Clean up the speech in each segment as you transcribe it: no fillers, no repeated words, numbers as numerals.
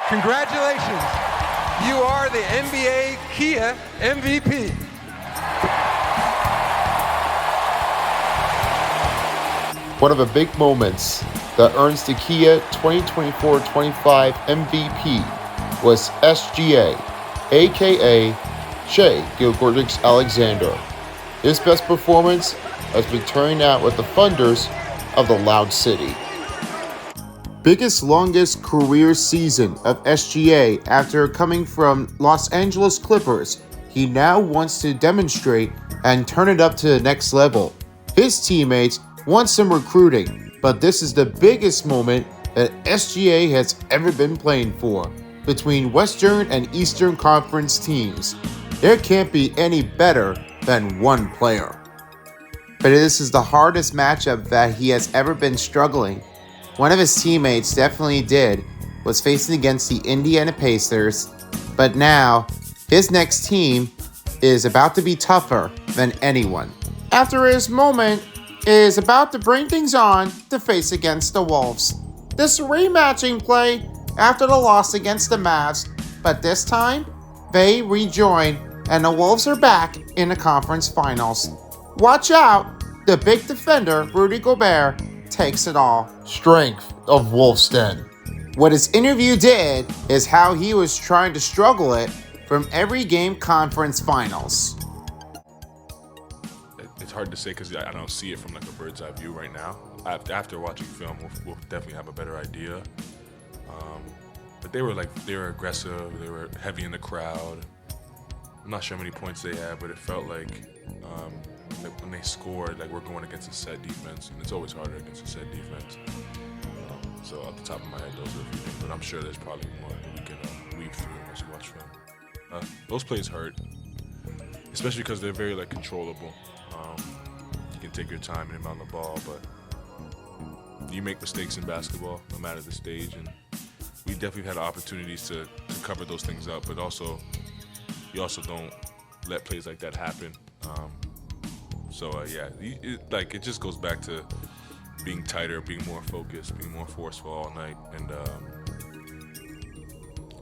Congratulations. You are the NBA Kia MVP. One of the big moments that earns the Kia 2024-25 MVP was SGA, aka Shai Gilgeous-Alexander. His best performance has been turning out with the Thunders of the Loud City. Biggest longest career season of SGA after coming from Los Angeles Clippers, he now wants to demonstrate and turn it up to the next level. His teammates want some recruiting, but this is the biggest moment that SGA has ever been playing for between Western and Eastern Conference teams. There can't be any better than one player. But this is the hardest matchup that he has ever been struggling. One of his teammates definitely was facing against the Indiana Pacers, but now his next team is about to be tougher than anyone. After his moment, is about to bring things on to face against the Wolves. This rematching play after the loss against the Mavs, but this time they rejoin and the Wolves are back in the conference finals. Watch out, the big defender Rudy Gobert takes it all. Strength of Wolves Den. What his interview did is how he was trying to struggle it from every game conference finals. It's hard to say because I don't see it from like a bird's eye view right now. After watching film, we'll definitely have a better idea. But they were aggressive. They were heavy in the crowd. I'm not sure how many points they had, but it felt like when they scored, like we're going against a set defense, and it's always harder against a set defense. So off the top of my head, those are a few things, but I'm sure there's probably more that we can weave through as you watch film. Those plays hurt, especially because they're very like controllable. You can take your time and inbound the ball, but you make mistakes in basketball, no matter the stage, and we definitely had opportunities to cover those things up, but you also don't let plays like that happen. It just goes back to being tighter, being more focused, being more forceful all night, and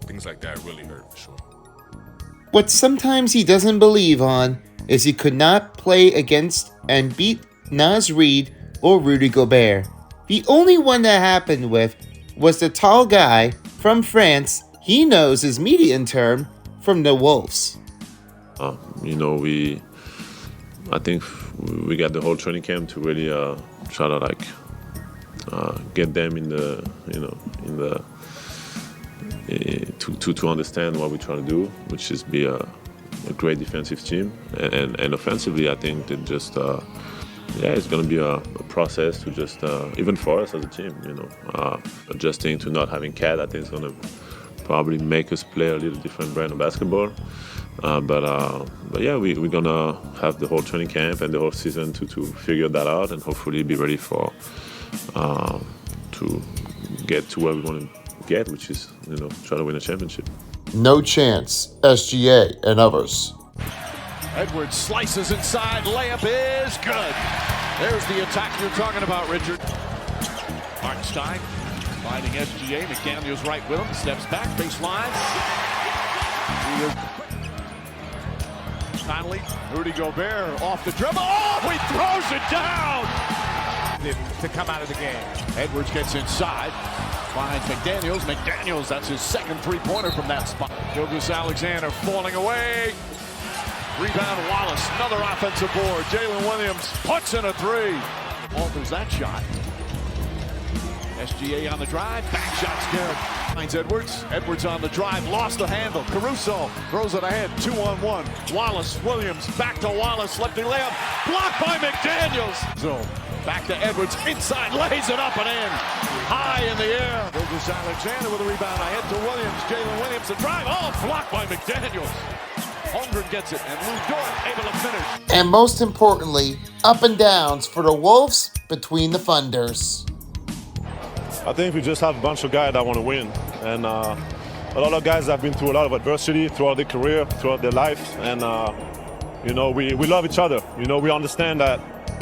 things like that really hurt for sure. What sometimes he doesn't believe on is he could not play against and beat Naz Reid or Rudy Gobert. The only one that happened with was the tall guy from France. He knows his median term from the Wolves. I think we got the whole training camp to really try to get them to understand what we're trying to do, which is be a great defensive team, and offensively, I think that just it's going to be a process to just even for us as a team, adjusting to not having Cat. I think it's going to probably make us play a little different brand of basketball. But yeah, we're gonna have the whole training camp and the whole season to figure that out and hopefully be ready for to get to where we want to get, which is try to win a championship. No chance, SGA and others. Edwards slices inside, layup is good. There's the attack you're talking about, Richard. Hartenstein finding SGA, McDaniels right with him, steps back, baseline. Conley, Rudy Gobert off the dribble. Oh, he throws it down! To come out of the game. Edwards gets inside, finds McDaniels. McDaniels, that's his second three-pointer from that spot. Gilgeous-Alexander falling away. Rebound Wallace, another offensive board. Jalen Williams puts in a three. Alters that shot. SGA on the drive, back shot's good. Finds Edwards. Edwards on the drive, lost the handle. Caruso throws it ahead, 2-on-1. Wallace, Williams, back to Wallace, lefty layup, blocked by McDaniels. So back to Edwards, inside, lays it up and in. High in the air. Gilgeous-Alexander with a rebound ahead to Williams. Jalen Williams, the drive, blocked by McDaniels. Holmgren gets it, and Lou Dort able to finish. And most importantly, up and downs for the Wolves between the Thunders. I think we just have a bunch of guys that want to win, and a lot of guys have been through a lot of adversity throughout their career, throughout their life, and we love each other. We understand that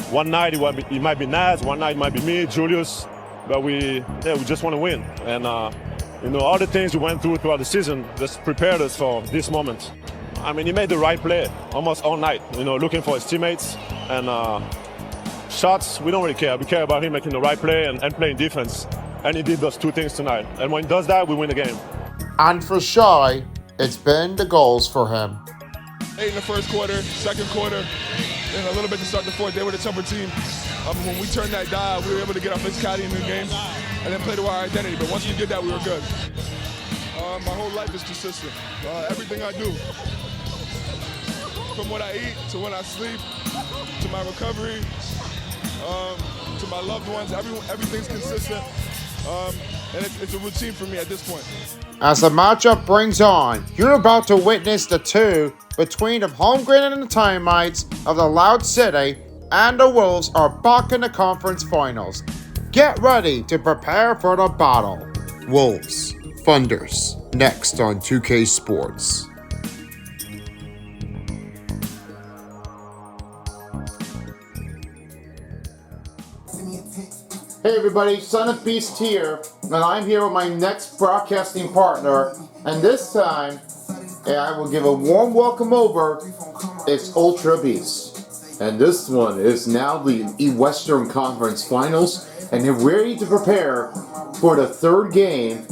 one night it might be Naz, one night it might be me, Julius, but we just want to win, and You know, all the things we went through throughout the season just prepared us for this moment. I mean, he made the right play almost all night, you know, looking for his teammates. And shots, we don't really care. We care about him making the right play and playing defense. And he did those two things tonight. And when he does that, we win the game. And for Shai, it's been the goals for him. 8 in the first quarter, second quarter, and a little bit to start the fourth. They were the tougher team. When we turned that dial, we were able to get our physicality in the game and then play to our identity. But once we did that, we were good. My whole life is consistent. Everything I do, from what I eat to when I sleep, to my recovery, to my loved ones, everything's consistent. And it's a routine for me at this point. As the matchup brings on, you're about to witness the two between the Holmgren and the Termites of the Loud City, and the Wolves are back in the conference finals. Get ready to prepare for the battle. Wolves, Thunders, next on 2K Sports. Hey everybody, Son of Beast here, and I'm here with my next broadcasting partner, and this time, I will give a warm welcome over, it's Ultra Beast. And this one is now the Western Conference Finals, and they're ready to prepare for the third game.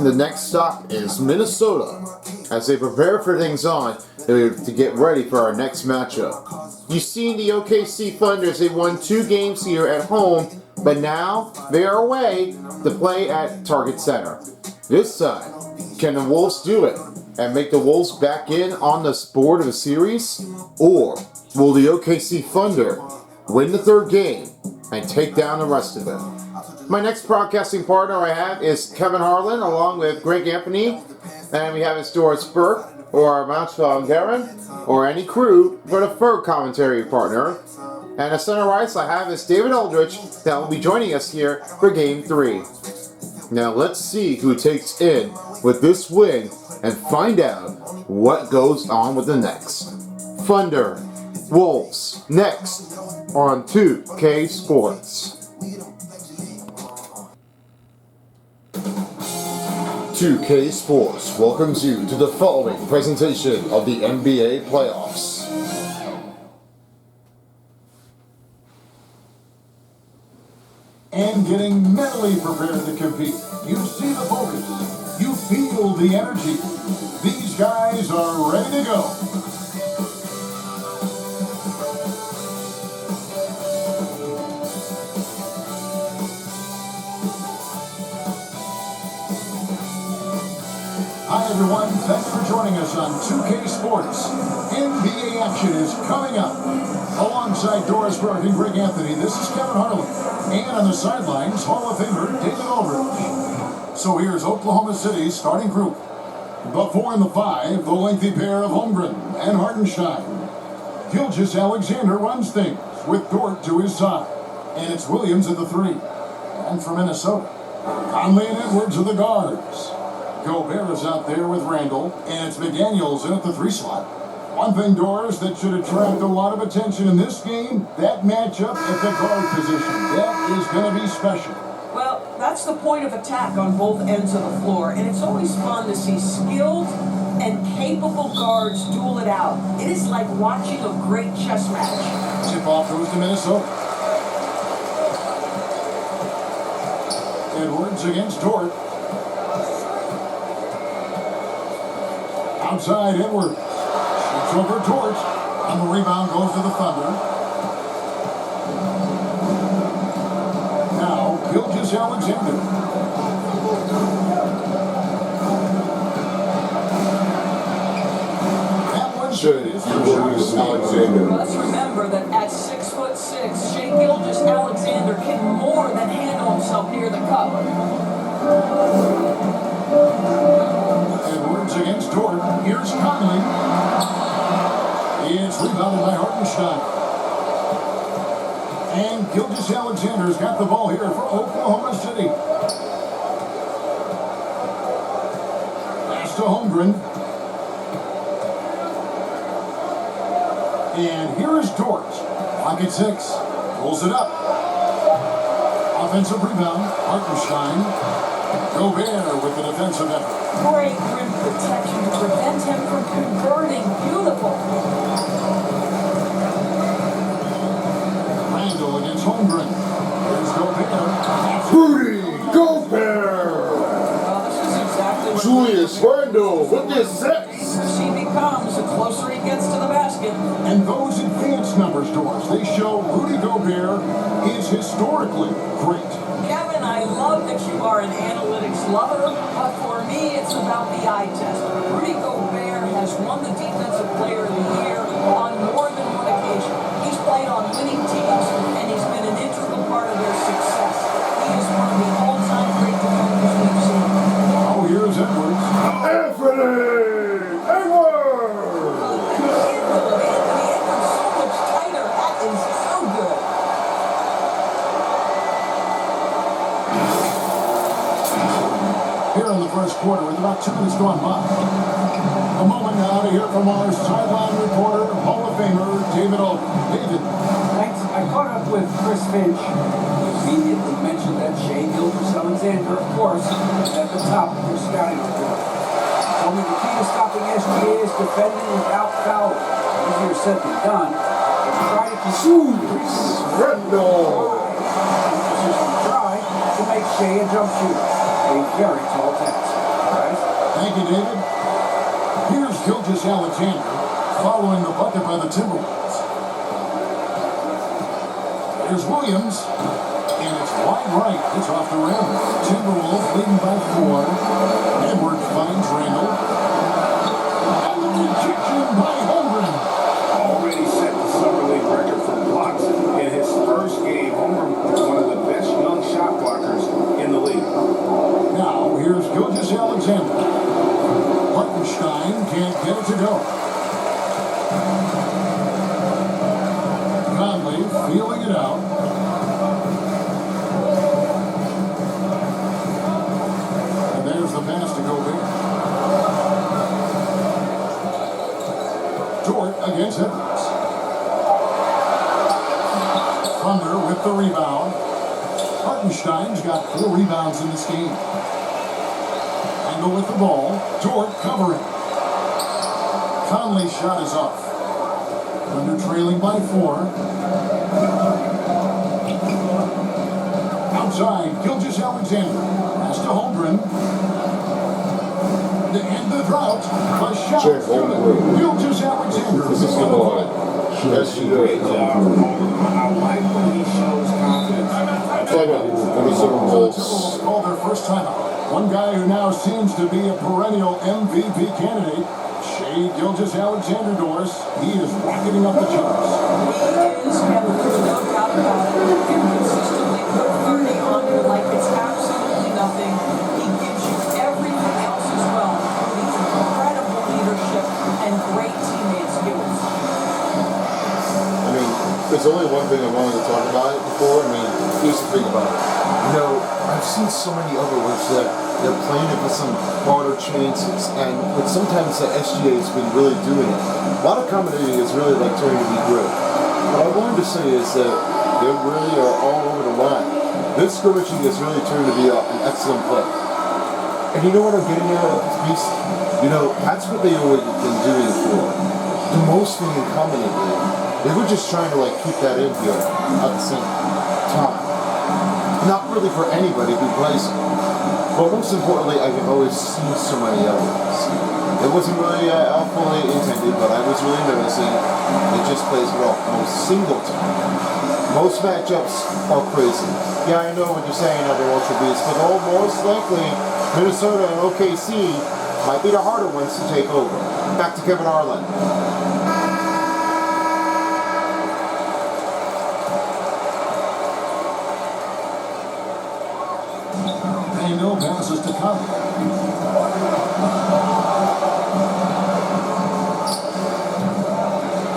The next stop is Minnesota, as they prepare for things on to get ready for our next matchup. You've seen the OKC Thunders, they won 2 games here at home, but now they are away to play at Target Center. This time, can the Wolves do it and make the Wolves back in on the board of the series? Or will the OKC Thunder win the third game and take down the rest of them? My next broadcasting partner I have is Kevin Harlan, along with Greg Anthony, and we have Doris Burke, or Mountfall Garen, or any crew for the third commentary partner. And the center ice I have is David Eldridge, that will be joining us here for Game 3. Now let's see who takes in with this win and find out what goes on with the next. Thunder, Wolves, next on 2K Sports. 2K Sports welcomes you to the following presentation of the NBA playoffs. And getting mentally prepared to compete. You see the focus. You feel the energy. These guys are ready to go. Hi everyone, thanks for joining us on 2K Sports. NBA action is coming up. Alongside Doris Burke and Greg Anthony, this is Kevin Harlan. And on the sidelines, Hall of Famer David Aldridge. So here's Oklahoma City's starting group. The 4 and the 5, the lengthy pair of Holmgren and Hartenstein. Gilgeous-Alexander runs things with Dort to his side. And it's Williams at the 3. And for Minnesota, Conley and Edwards are the guards. Gobert is out there with Randall, and it's McDaniels in at the 3 slot. One thing, Doris, that should attract a lot of attention in this game, that matchup at the guard position. That is going to be special. Well, that's the point of attack on both ends of the floor, and it's always fun to see skilled and capable guards duel it out. It is like watching a great chess match. Tip-off goes to Minnesota. Edwards against Dort. Outside, Edwards. It's over Dort. And the rebound goes to the Thunder. Now, Gilgeous-Alexander. That one is for Gilgeous-Alexander. Let's remember that at 6'6", Shai Gilgeous-Alexander can more than handle himself near the cup. Edwards against Dort. Here's Conley. It's rebounded by Hartenstein. And Gilgeous-Alexander's got the ball here for Oklahoma City. Pass to Holmgren. And here is Dort. Clock at 6. Pulls it up. Offensive rebound. Hartenstein. Gobert with the defensive effort. Great rim protection to prevent him from converting. Beautiful. Randall against Holmgren. Here's Gobert. Rudy Gobert! Well, this is exactly what Julius Randle with the assists. as he becomes, the closer he gets to the basket. And those advanced numbers, Doris, they show Rudy Gobert is historically great. Kevin, I love that you are an analytics lover, but for me, it's about the eye test. Rudy Gobert has won the Defensive Player of the Year on more than one occasion. He's played on winning teams, and he's been an integral part of their success. He is one of the all-time great defenders we've seen. Oh, here's Edwards. Anthony Edwards! Anthony Edwards so much tighter. That is so good. Here in the first quarter with about 2 minutes gone by. A moment now to hear from our sideline reporter, Hall of Famer, David Olden. David. Thanks. I caught up with Chris Finch. He immediately mentioned that Shea Gilgeous-Alexander, of course, is at the top of your scouting report. Told me the key to stopping SGA is defending without foul. Easier said than done. And try to keep Julius Randle! try to make Shea a jump shooter. A very tall task. Right? Thank you, David. Here's Gilgeous-Alexander following the bucket by the Timberwolves. Here's Williams, and it's wide right. It's off the rim. Timberwolves leading by 4. Edwards finds Randall. And the rejection by Holmgren. Already set the summer league record for blocks in his first game. Holmgren is one of the best young shot blockers in the league. Now, here's Gilgeous-Alexander. Hartenstein can't get it to go. Conley feeling it out. And there's the pass to Gobert. Dort against Edwards. Thunder with the rebound. Hartenstein's got 4 rebounds in this game. Randall with the ball. Dort covering. Conley's shot is off. Thunder trailing by 4. Outside, Gilgeous-Alexander. Pass to Holmgren. To end the drought. A shot. Gilgeous-Alexander. This is the ball. Yes, you Great do. job from Holmgren. I like when he shows confidence. Timberwolves call their first timeout. One guy who now seems to be a perennial MVP candidate, Shea Gilgeous-Alexander, Doris. He is rocketing up the charts. He is, and there's no doubt about it. He consistently put 30 on you like it's absolutely nothing. He gives you everything else as well. He's incredible leadership and great teammate skills. I mean, there's only one thing I wanted to talk about it before. I mean, here's the thing about it. You know, I've seen so many other ones that they're playing it with some harder chances, but sometimes the SGA has been really doing it. A lot of accommodating is really like turning to be good. What I wanted to say is that they really are all over the line. This scrimmaging has really turned to be an excellent play. And you know what I'm getting at with this piece? You know, that's what they always been doing for the most thing in common. They were just trying to like keep that in here at the same time. Not really for anybody who plays it. But most importantly, I can always see so many others. It wasn't really fully intended, but I was really noticing it just plays well most single time. Most matchups are crazy. Yeah, I know what you're saying, other Ultra Beasts, but most likely Minnesota and OKC might be the harder ones to take over. Back to Kevin Harlan. No passes to come.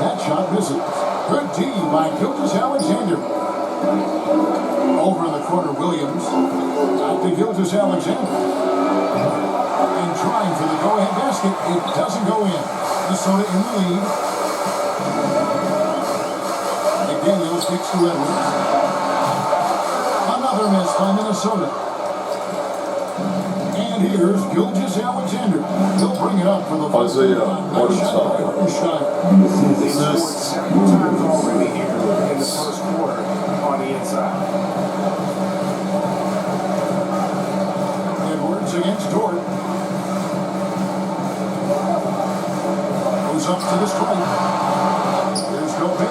That shot misses. Good D by Gilgeous-Alexander. Over in the corner, Williams. Out to Gilgeous-Alexander. And trying for the go-ahead basket. It doesn't go in. Minnesota in the lead. McDaniels kicks to Edwards. Another miss by Minnesota. And here's Gilgeous Alexander. He'll bring it up for the Isaiah Hartenstein. Assists. 7 times already here in the first quarter on the inside. Edwards against Dort. Goes up to the stripe. Here's Gobert.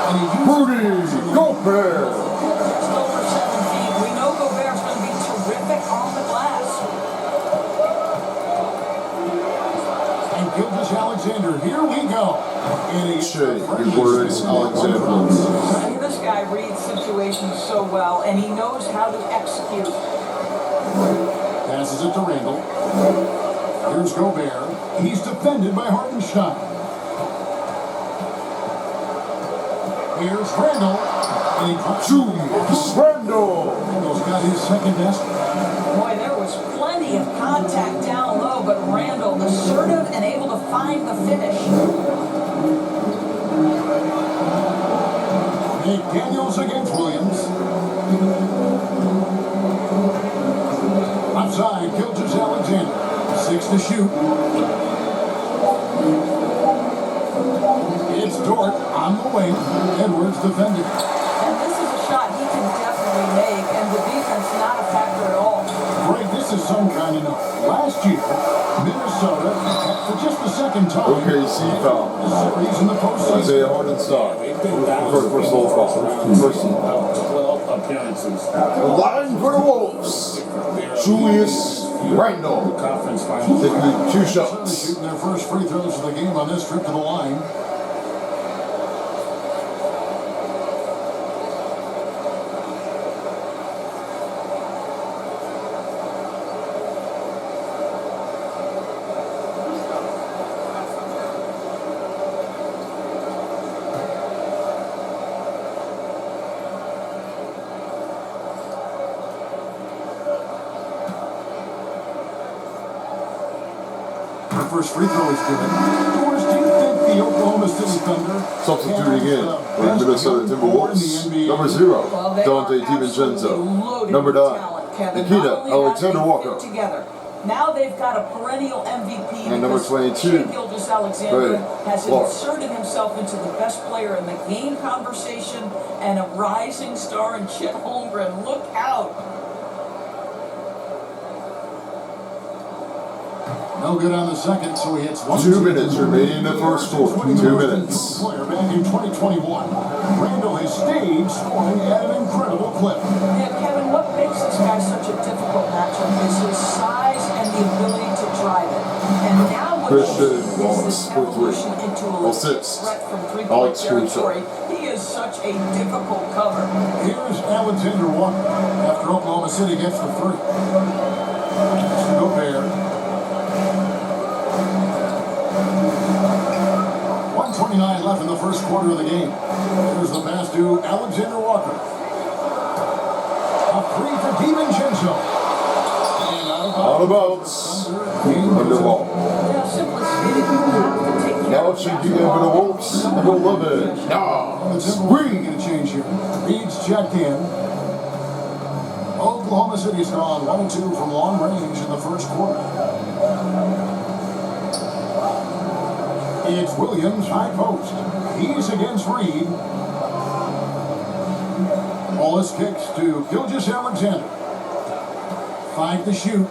And he Rudy Gobert. Just over 7 feet. We know Gobert's going to be terrific on the glass. And Gilgeous Alexander, here we go. Shea Gilgeous Alexander. I mean, this guy reads situations so well, and he knows how to execute. Passes it to Randall. Here's Gobert. He's defended by Hartenstein. Here's Randall. And he drops Randall. Randall's got his second best. Boy, there was plenty of contact down low, but Randall assertive and able to find the finish. McDaniels against Williams. Outside, Gilgeous Alexander. 6 to shoot. It's Dort on the wing. Edwards defending. And this is a shot he can definitely make, and the defense not a factor at all. Greg, this is some kind of note. Last year, Minnesota, for just the second time, OKC foul. series in the postseason. Isaiah Hartenstein. First little foul. First 12 appearances. line for the Wolves. Julius Randle. Conference finals. Taking 2 Minnesota shots. shooting their first free throws of the game on this trip to the line. Her first free throw is good. Doris, do you think the Oklahoma City Thunder Substituting in for the Minnesota Timberwolves. Number 0, Well, they Dante are absolutely DiVincenzo. loaded Number with 9, talent, Kevin. Nikita Not only Alexander have they Walker. fit together, now they've got a perennial MVP. And number because 22, Shea Gilgeous Alexander Ray has Clark. inserted himself into the best player in the game conversation and a rising star in Chet Holmgren. Look out. No good on the second, so he hits 1. 2 minutes remaining in the first quarter. 2 minutes. Player back in 2021. Randall has stayed scoring at an incredible clip. Yeah, Kevin, what makes this guy such a difficult matchup is his size and the ability to drive it. And now what Christian he is Wallace this for 3. evolution into a Assist. threat from three-point Alex Caruso. territory. He is such a difficult cover. Here's Alexander Walker after Oklahoma City gets the 3. Gobert. 1:29 left in the first quarter of the game. Here's the pass to Alexander Walker. A 3 for DiVincenzo. And Out of bounds. Under ball. Yeah, simply stated, you have to take care Now of it should that be over the Wolves. Number 11. the Nas Timberwolves Reed. get a change here. Reed's checked in. Oklahoma City's gone 1-2 from long range in the first quarter. It's Williams, high post. He's against Reed. Wallace kicks to Gilgeous Alexander. 5 to shoot.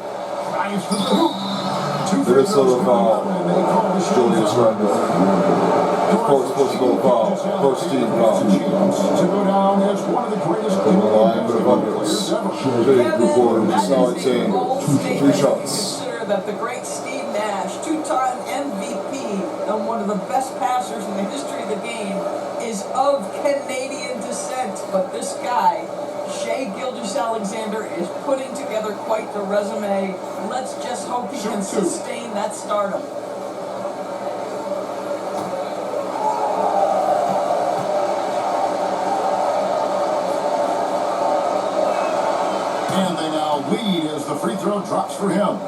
Drives to the hoop. 2 free Minnesota throws foul. coming up, and they call the shot. Julius Randle. First possible foul. First team foul. To go down as one of the greatest From the line Canadian for the basketball players Thunder. ever. Big report. That is a Alexander. bold 3 statement. shots. Consider that the great Steve Nash, 2-time MVP and one of the best passers in the history of the game, is of Canadian descent. But this guy, Shea Gilgeous Alexander, is putting together quite the resume. Let's just hope he can sustain that stardom. And they now lead as the free throw drops for him.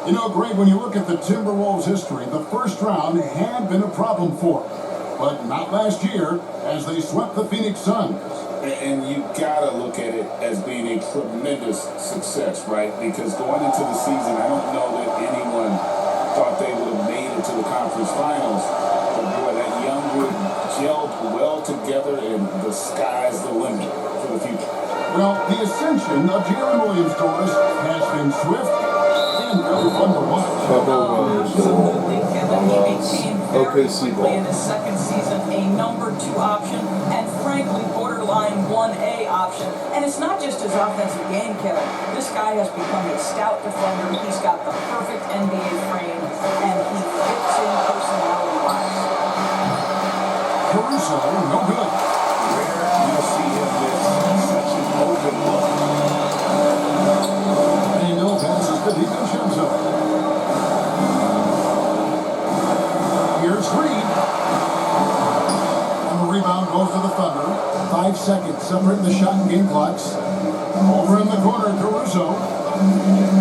You know, Greg, when you look at the Timberwolves' history, the first round had been a problem for them. But not last year, as they swept the Phoenix Suns. And you gotta look at it as being a tremendous success, right? Because going into the season, I don't know that anyone thought they would have made it to the conference finals. But boy, that young group gelled well together, and the sky's the limit for the future. Well, the ascension of Jalen Williams, Doris, has been swift and very fun to watch. Absolutely, Kevin. He became very OKC quickly in his second season a number 2 option and frankly borderline 1A option. And it's not just his offensive game, Kevin. This guy has become a stout defender. He's got the perfect NBA frame and he fits in personality-wise. Caruso, no good. Rare you'll see him miss such an open look. And no passes to DiVincenzo. Here's Reed. And the rebound goes to the Thunder. 5 seconds separating the shot and game clocks. Over in the corner, Caruso.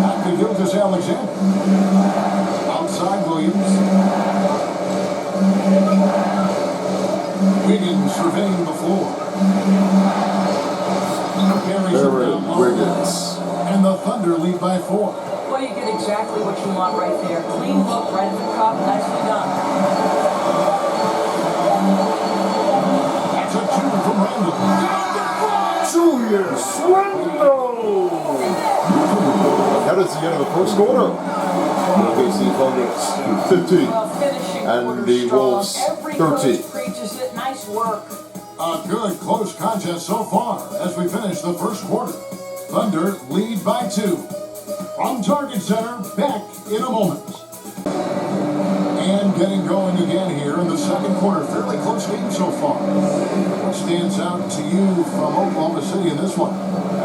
Back to Gilgeous Alexander. Outside Williams. Wiggins surveying the floor. Carries it down low. Wiggins. And the Thunder lead by 4. Well, you get exactly what you want right there. Clean look right at the cup. Nicely done. That's a 2 from Randall. Julius Randle. That is the end of the first quarter. OKC Thunder 15. Well, finishing And quarter the strong. Wolves, Every 13. coach preaches it. Nice work. A good close contest so far as we finish the first quarter. Thunder lead by 2. From Target Center, back in a moment. And getting going again here in the second quarter. Fairly close game so far. What stands out to you from Oklahoma City in this one?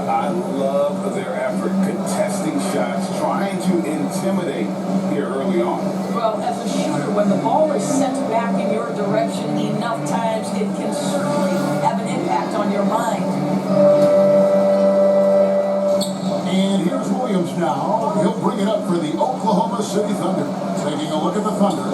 I love their effort contesting shots, trying to intimidate here early on. Well, as a shooter, when the ball is sent back in your direction enough times, it can certainly have an impact on your mind. And here's Williams now. He'll bring it up for the Oklahoma City Thunder. Taking a look at the Thunder.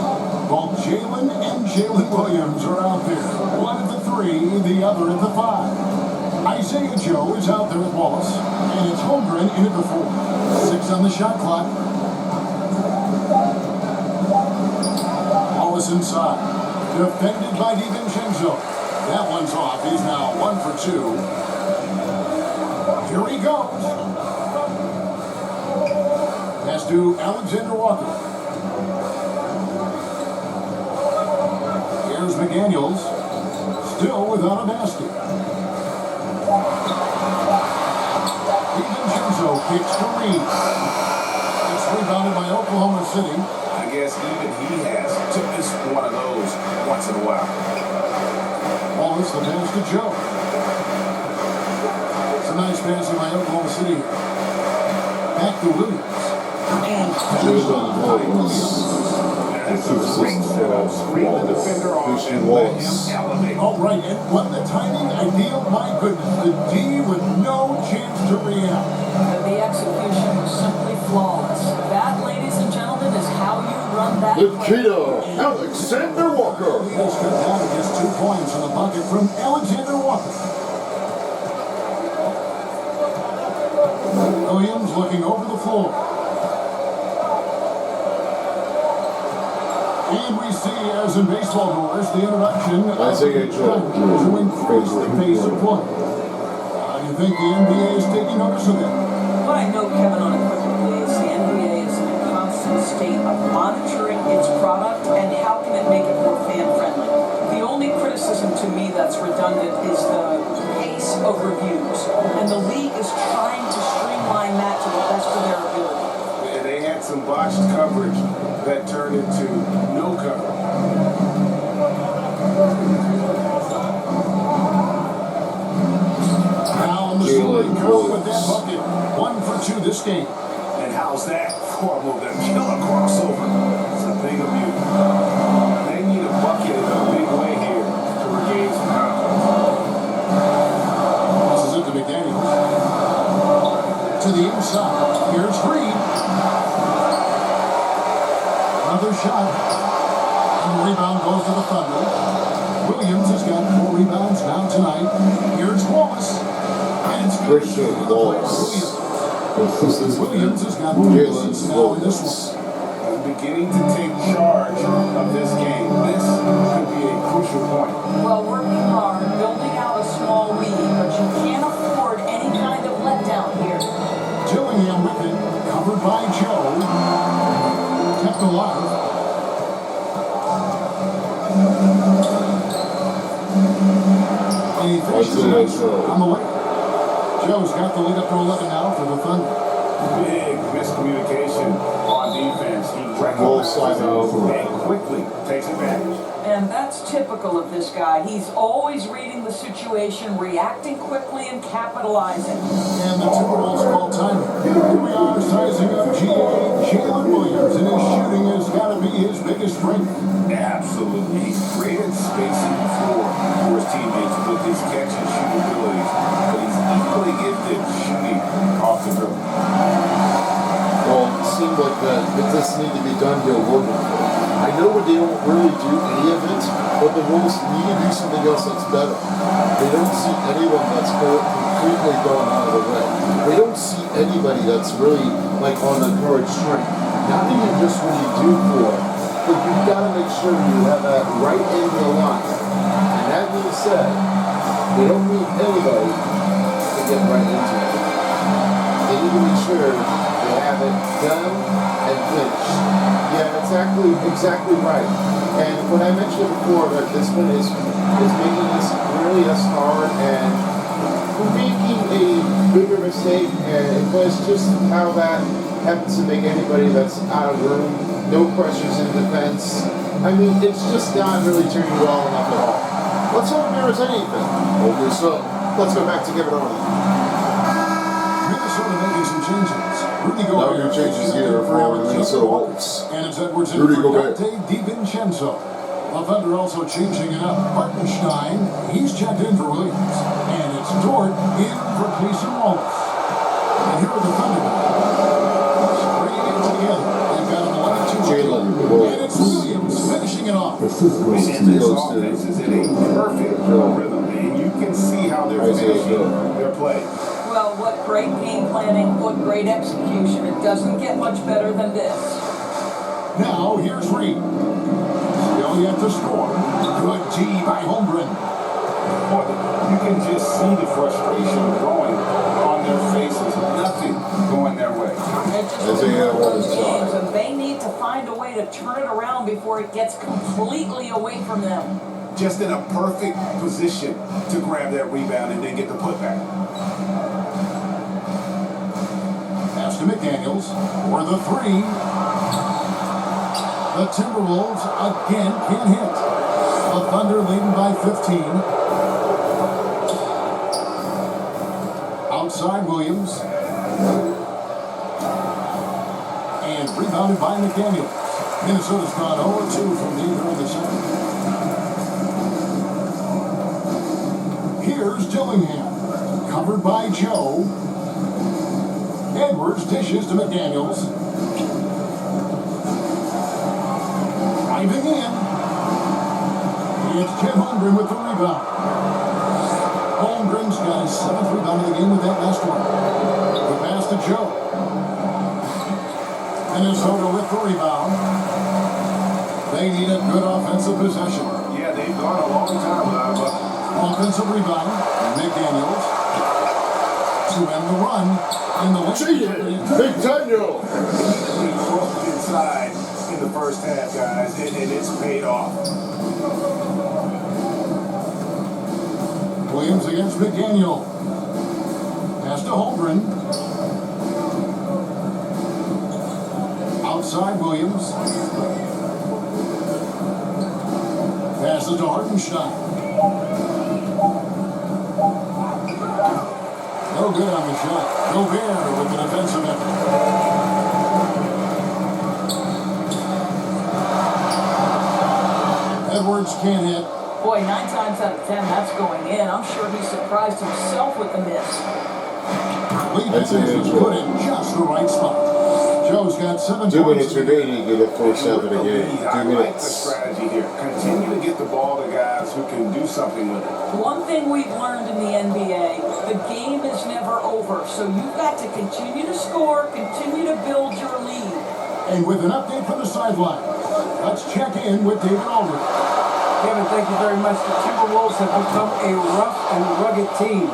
Both Jalen and Jalen Williams are out there. One at the 3, the other at the 5. Isaiah Joe is out there with Wallace. And it's Holmgren in at the 4. 6 on the shot clock. Wallace inside. Defended by DiVincenzo. That one's off. He's now 1 for 2. Here he goes. Pass to Alexander Walker. Here's McDaniels. Still without a basket. DiVincenzo kicks to Reed. It's rebounded by Oklahoma City. I guess even he has to miss one of those once in a while. Wallace, the pass to Joe. It's a nice passing by Oklahoma City. Back to Williams. That's a great setup. Screen the defender off and let him elevate. All right, and what the timing ideal, my goodness. The D with no chance to react. The execution was simply flawless. That, ladies and gentlemen, is how you run that Nikita Alexander Walker. He's cut down to just 2 points in the bucket from Alexander Walker. Williams looking over the floor. And we see, as in baseball doors, the introduction of Isaiah Joe to increase the pace of play. You think the NBA is taking notice of that? What I know, Kevin, unequivocally is the NBA is in a constant state of monitoring its product and how can it make it more fan-friendly. The only criticism to me that's redundant is the pace of reviews. And the league is trying to streamline that to the best of their ability. And they had some botched coverage that turned into no cover. Now on the scoring curve with that bucket. 1 for 2 this game. And how's that for a move? That killer crossover. It's a thing of beauty. They need a bucket in a big way here to regain some confidence. This is it to McDaniels. To the inside. Here's Reed. Another shot. And the rebound goes to the Thunder. Williams has got 4 rebounds now tonight. Here's Wallace. And it's Christian Wallace. Williams has got 3 assists now in this one. Beginning to take charge of this game. This could be a crucial point. Well, working hard, building out a small lead, but you can't afford any kind of letdown here. Dillingham with it, covered by Joe. Kept alive. And he finishes on the way. Joe's got the lead up to 11 now for the Thunder. Big miscommunication on defense. He recognizes and quickly takes advantage. And that's typical of this guy. He's always reading the situation, reacting quickly, and capitalizing. And the Timberwolves call time. Here we are sizing up Jalen Williams, and his shooting has got to be his biggest strength. Absolutely. He's created spacing before for his teammates with his catch and shoot abilities, but he's equally gifted shooting off the dribble. Well, it seemed like it doesn't need to be done here working for. I know they don't really do any of it, but the Wolves need to do something else that's better. They don't see anyone that's completely going out of the way. They don't see anybody that's really like on the courage strength. Not even just when you do for it, but you've got to make sure you have that right end of the line. And that being said, they don't need anybody to get right into it. They need to make sure they have it done and finished. Yeah, exactly right. And when I mentioned before that this one is making this really as hard, and we're making a bigger mistake, and it's just how that happens to make anybody that's out of room, no pressures in defense. I mean, it's just not really turning well enough at all. Let's hope there is anything. Hopefully so. Let's go back to Kevin Arnold. Minnesota making some changes. Rudy No Gobert new changes here for the Minnesota Wolves. And it's Edwards and Rudy Gobert. DiVincenzo. The Thunder also changing it up. Hartenstein, he's checked in for Williams. And it's Dort in for Casey Wallace. And here are the Thunder. Bringing it together. They've got an 11-2 Jalen lead. And it's Williams finishing it off. This offense is in a perfect rhythm, and you can see how they're finishing their play. Well, what great game planning, what great execution. It doesn't get much better than this. Now, here's Reed. Still yet to score. Good D by Holmgren. You can just see the frustration growing on their faces. Nothing going their way. They're just in those games, and they need to find a way to turn it around before it gets completely away from them. Just in a perfect position to grab that rebound and then get the putback. Pass to McDaniels for the 3. The Timberwolves again can't hit. The Thunder leading by 15. Outside Williams. And rebounded by McDaniels. Minnesota's gone 0-2 from deep in the second. Here's Dillingham. Covered by Joe. Edwards dishes to McDaniels. Driving in. It's Chet Holmgren with the rebound. Holmgren's got his 7th rebound of the game with that last one. The pass to Joe. Minnesota with the rebound. They need a good offensive possession. Yeah, they've gone a long time without a bucket. Offensive rebound. McDaniels. To end the run. In the Big Daniel. He broke inside in the first half, guys, and it's paid off. Williams against McDaniel. Pass to Holmgren. Outside Williams. Passes to Hartenstein. No good on the shot. Gobert with the defensive effort. Edwards can't hit. Boy, 9 times out of 10, that's going in. I'm sure he surprised himself with the miss. Lee Peters has put in just the right spot. Joe's got 7 2 points. minutes remaining in the first half of the game. 2 I like the minutes. strategy here. Continue to get the ball to guys who can do something with it. One thing we've learned in the NBA, the game is never over. So you've got to continue to score, continue to build your lead. And with an update from the sideline, let's check in with David Aldridge. Kevin, thank you very much. The Timberwolves have become a rough and rugged team.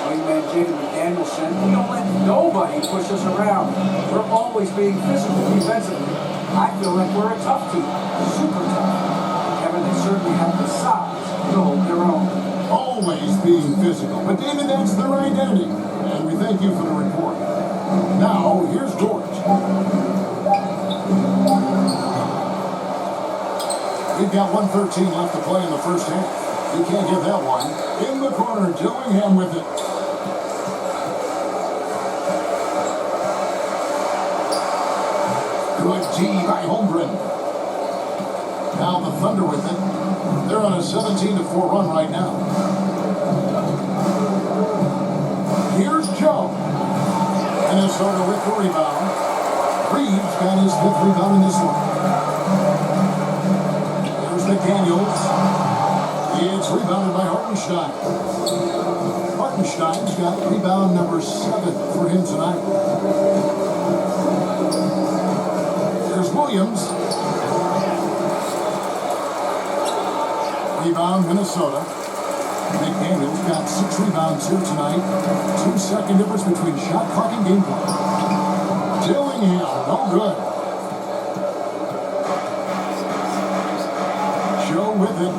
Swingman Jacob McDanielson, we don't let nobody push us around. We're always being physical defensively. I feel like we're a tough team, super tough. Kevin, they certainly have the size to hold their own. Always being physical, but David, that's their identity. And we thank you for the report. Now, here's George. We've got 1:13 left to play in the first half. You can't get that one. In the corner, Dillingham with it. Good D by Holmgren. Now the Thunder with it. They're on a 17-4 run right now. Here's Joe. Minnesota with the rebound. Reeves got his 5th rebound in this one. McDaniels. It's rebounded by Hartenstein. Hartenstein's got rebound number 7 for him tonight. There's Williams. Rebound Minnesota. McDaniels got 6 rebounds here tonight. 2-second difference between shot clock and game clock. Dillingham, no good. With it.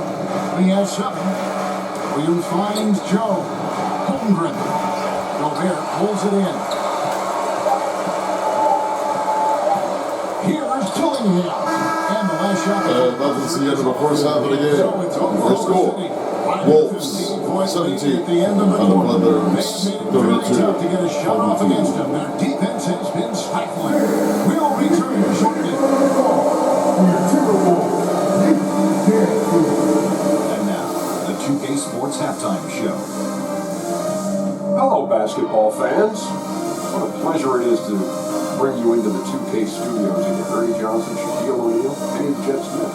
He has 7. Williams finds Joe. Holmgren. Gobert pulls it in. Here's Dillingham. And the last shot. That's the end of the first half of the game. First score. Wolves 17 at the end of the and the quarter. Blenders They have made it very tough to 32. get a shot off against them. Their defense has been stifling. We'll return shortly. And now, the 2K Sports Halftime Show. Hello, basketball fans. What a pleasure it is to bring you into the 2K studios again. Ernie Johnson, Shaquille O'Neal, and Jet Smith.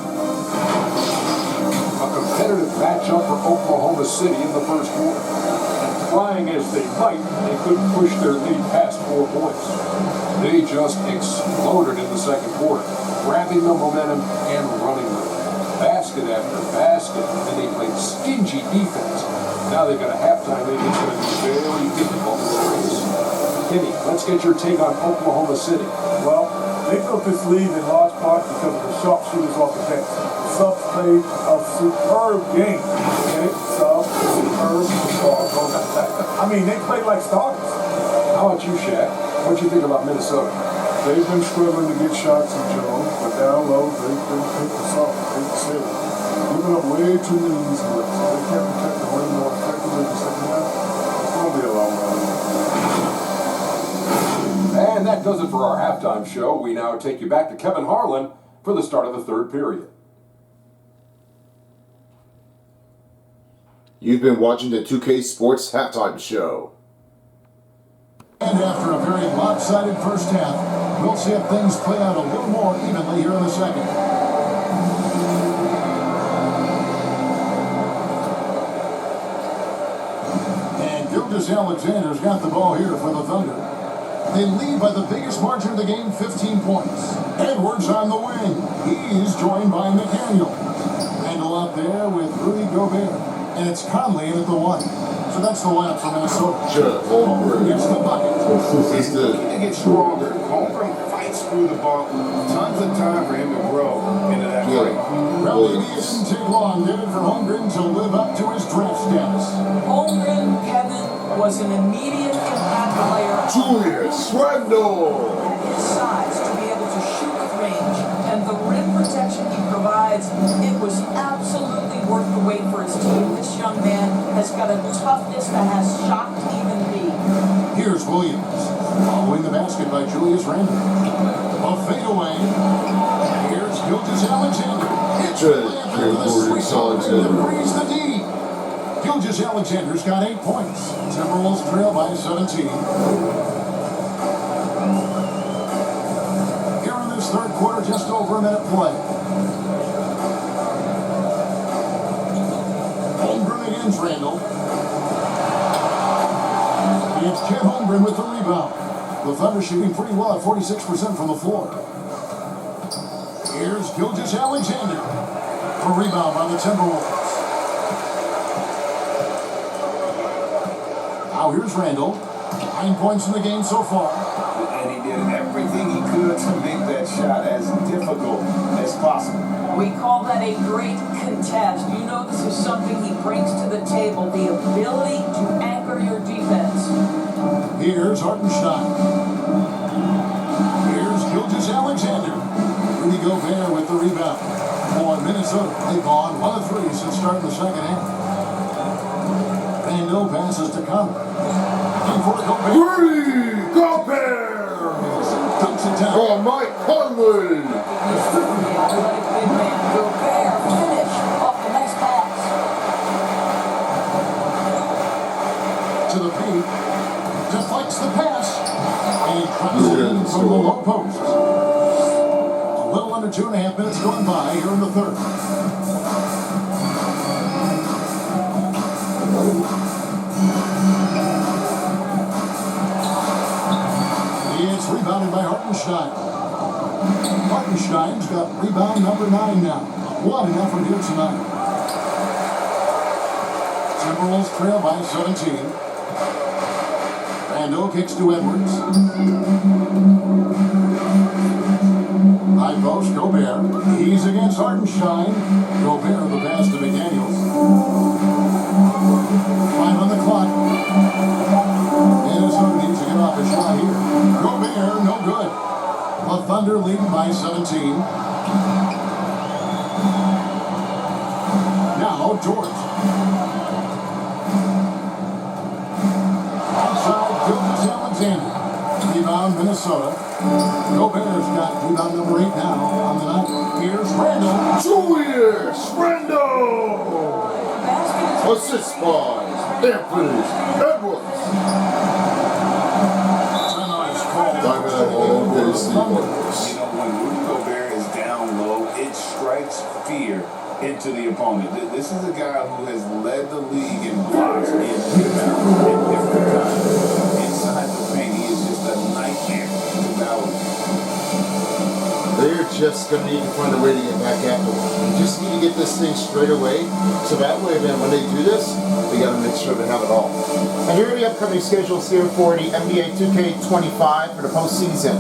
A competitive matchup for Oklahoma City in the first quarter. And trying as they might, they couldn't push their lead past 4 points. They just exploded in the second quarter, grabbing the momentum and running with it. Basket after basket, and they played stingy defense. Now they've got a halftime lead that's going to be very difficult to erase. Kenny, let's get your take on Oklahoma City. Well, they built this lead in large part because of the sharpshooters off the bench. The subs played a superb game. Okay? Subs, superb, I mean, they played like starters. How about you, Shaq? What do you think about Minnesota? They've been struggling to get shots in Joe, but down low, they've been taking soft, they've said giving up way too many easy looks. They can't protect the rim more effectively in the second half. It's going to be a long run. And that does it for our halftime show. We now take you back to Kevin Harlan for the start of the third period. You've been watching the 2K Sports Halftime Show. And after a very lopsided first half, we'll see if things play out a little more evenly here in the second. And Gilgeous-Alexander's got the ball here for the Thunder. They lead by the biggest margin of the game, 15 points. Edwards on the wing. He's joined by McDaniel. Randall out there with Rudy Gobert. And it's Conley in at the 1. So that's the lineup for Minnesota. Sure. Holmgren gets the bucket. He's the To get stronger, Holmgren fights through the ball. Tons of time for him to grow into that break. Probably didn't take long, did it, for Holmgren to live up to his draft status. Holmgren, Kevin, was an immediate impact player. Julius Randle. His size to be able to shoot with range and the rim protection he provides, it was absolutely worth the wait for his team. This young man has got a toughness that has shocked even me. Here's Williams, following the basket by Julius Randle. A fadeaway. Here's Gilgeous-Alexander. It's Alexander. Frees the D. Gilgeous-Alexander's got 8 points. Timberwolves trail by 17. quarter, just over a minute play. Holmgren against Randall. It's Chet Holmgren with the rebound. The Thunder shooting pretty well at 46% from the floor. Here's Gilgeous-Alexander. For rebound by the Timberwolves. Now here's Randall. 9 points in the game so far. And he did everything he could to make that shot as difficult as possible. We call that a great contest. You know this is something he brings to the table, the ability to anchor your defense. Here's Hartenstein. Here's Gilgeous-Alexander. Rudy Gobert with the rebound. For Minnesota, they've gone 1 of 3 since starting the second half. Randall passes to Conley. In for Gobert. Rudy Gobert! Dunks it down. Oh, Mike Conley! The athletic big man, Gobert, finish off the nice pass. To the paint. Deflects the pass. And crosses it in from the low post. A little under 2.5 minutes going by here in the third. It's rebounded by Hartenstein. Hartenstein's got rebound number 9 now. 1 from here tonight. Timberwolves trail by 17. Randall kicks to Edwards. High post, Gobert. He's against Hartenstein. Gobert, the pass to McDaniels. 5 on the clock. Minnesota needs to get off a shot here. Gobert, no good. The Thunder lead by 17. Now, George. Outside, Gilgeous-Alexander. Rebound, Minnesota. Gobert's got rebound number 8 now on the night. Here's Randall. Julius Randall! Assist by Anthony Edwards. You know, when Rudy Gobert is down low, it strikes fear into the opponent. This is a guy who has led the league in blocks and rebounds at different times. Inside the paint, he is just a nightmare to battle. They're just going to need to find a way to get back after it. You just need to get this thing straight away. So that way, then, when they do this, we got to make sure they have it all. And here are the upcoming schedules here for the NBA 2k25 for the postseason.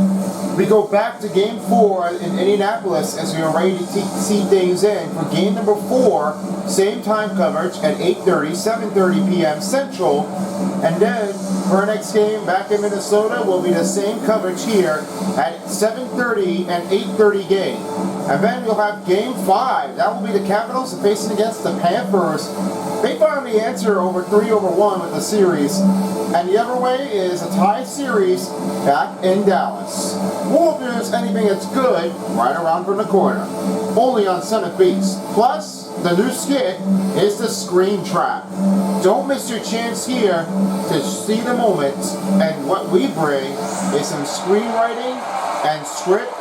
We go back to Game 4 in Indianapolis as we are ready to see things in for Game number 4. Same time coverage at 8:30, 7:30 p.m. Central. And then for our next game back in Minnesota will be the same coverage here at 7:30 and 8:30 game. And then we'll have Game 5. That will be the Capitals facing against the Panthers. They found the answer over 3-1 with the series. And the other way is a tie series back in Dallas. Won't lose anything that's good right around from the corner. Only on 7th Beast. Plus, the new skit is the Screen Trap. Don't miss your chance here to see the moment. And what we bring is some screenwriting and script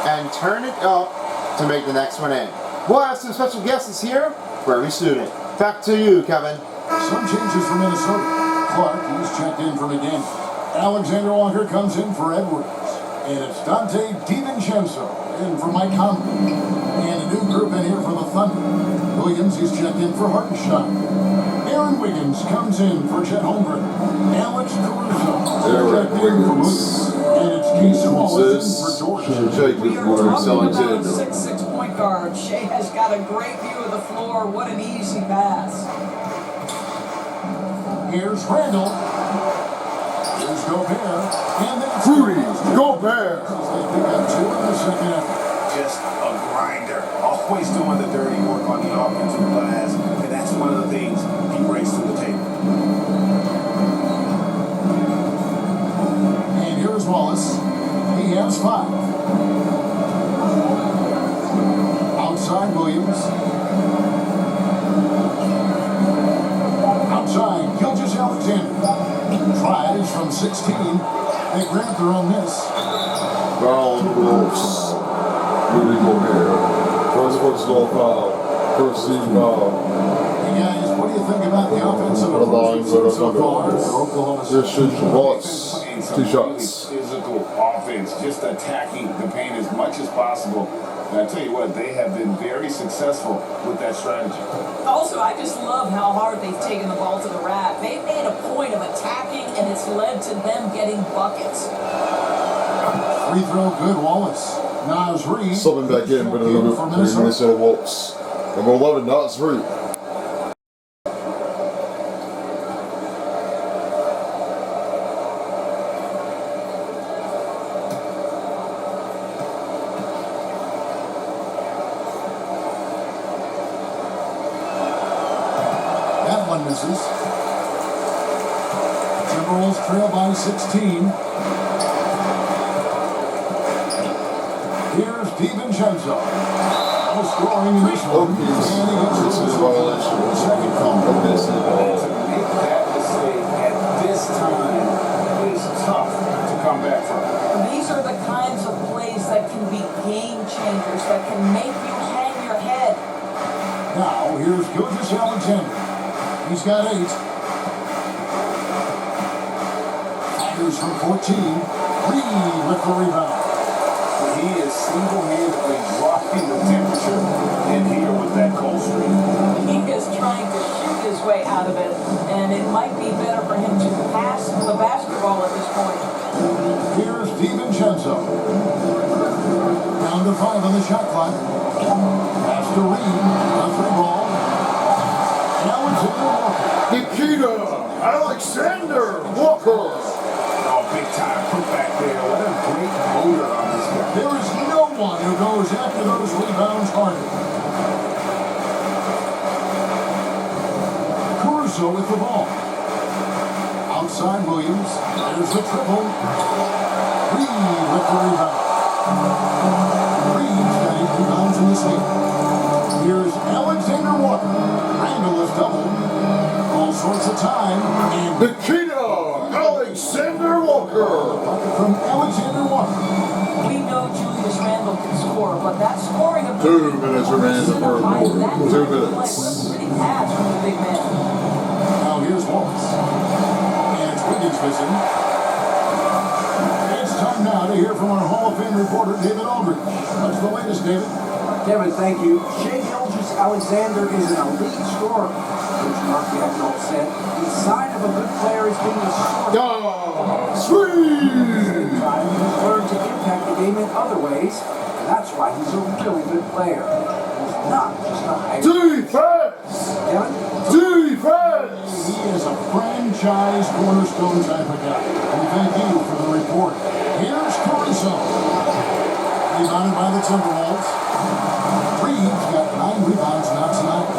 and turn it up to make the next one in. We'll have some special guests here very soon. Back to you, Kevin. Some changes for Minnesota. Clark, he's checked in for McDaniel. Alexander Walker comes in for Edwards. And it's Dante DiVincenzo in for Mike Conley. And a new group in here for the Thunder. Williams, he's checked in for Hartenstein. Aaron Wiggins comes in for Chet Holmgren. Alex Caruso checked in for Williams. And it's Casey Wallace in for George. We are talking about a 6'6" point guard. Shea has got a great view of the floor. What an easy pass. Here's Randall. Here's Gobert. And then Rudy Gobert. They pick up 2 in the second half. Just a grinder. Always doing the dirty work on the offensive glass. And that's one of the things he brings to the table. And here's Wallace. He has 5. Outside Williams. Outside Gilgeous-Alexander. Tries from 16. They grab their own miss. Wolves. Here we go here. First personal foul. First team foul. Hey guys, what do you think about the offensive The line so right far up for Oklahoma under. This City? should Wallace. Playing some 2 really shots. physical offense, just attacking the paint as much as possible. And I tell you what, they have been very successful with that strategy. Also, I just love how hard they've taken the ball to the rack. They've made a point of attacking, and it's led to them getting buckets. Free throw, good, Wallace. Nas Reed. Subbing back in, but another for 3 Minnesota. Minnesota Wolves. Number 11, Nas Reed. That one misses. Timberwolves trail by 16. Here's DiVincenzo. No scoring in this one. And he gets This is a violation. the second call. To make that mistake at this time is tough to come back from. These are the kinds of plays that can be game changers, that can make you hang your head. Now, here's Gilgeous Alexander. He's got 8. Tigers from 14. Reed with the rebound. He is single-handedly dropping the temperature in here with that cold streak. He is trying to shoot his way out of it, and it might be better for him to pass the basketball at this point. Here's DiVincenzo. Down to 5 on the shot clock. Pass to Reed. A 3-ball. Now it's in the Walker. Nikita Alexander Walker. Oh, big time put back there. What a great motor on this guy. There is no one who goes after those rebounds harder. Caruso with the ball. Outside Williams. There's the triple. Reed with the rebound. Reed's got 8 rebounds in this game. Here's Alexander Walker. Randall is double. All sorts of time. And Nikita Alexander Walker. from Alexander Walker. We know Julius Randle can score, but that scoring ability 2 minutes remaining in the third quarter. 2 minutes. pretty pass from the big man. Now here's Wallace. And it's Wiggins missing. It's time now to hear from our Hall of Fame reporter, David Aldridge. What's the latest, David? Kevin, thank you. Shai Gilgeous-Alexander is an elite scorer. Coach Mark Bianco said the sign of a good player is being a scorer. Sweet! He's learned to impact the game in other ways, and that's why he's a really good player. He's not just a high. Defense! Kevin? Defense! He is a franchise cornerstone type of guy. And thank you for the report. Here's Caruso. Rebounded by the Timberwolves. Reed's got 9 rebounds now tonight.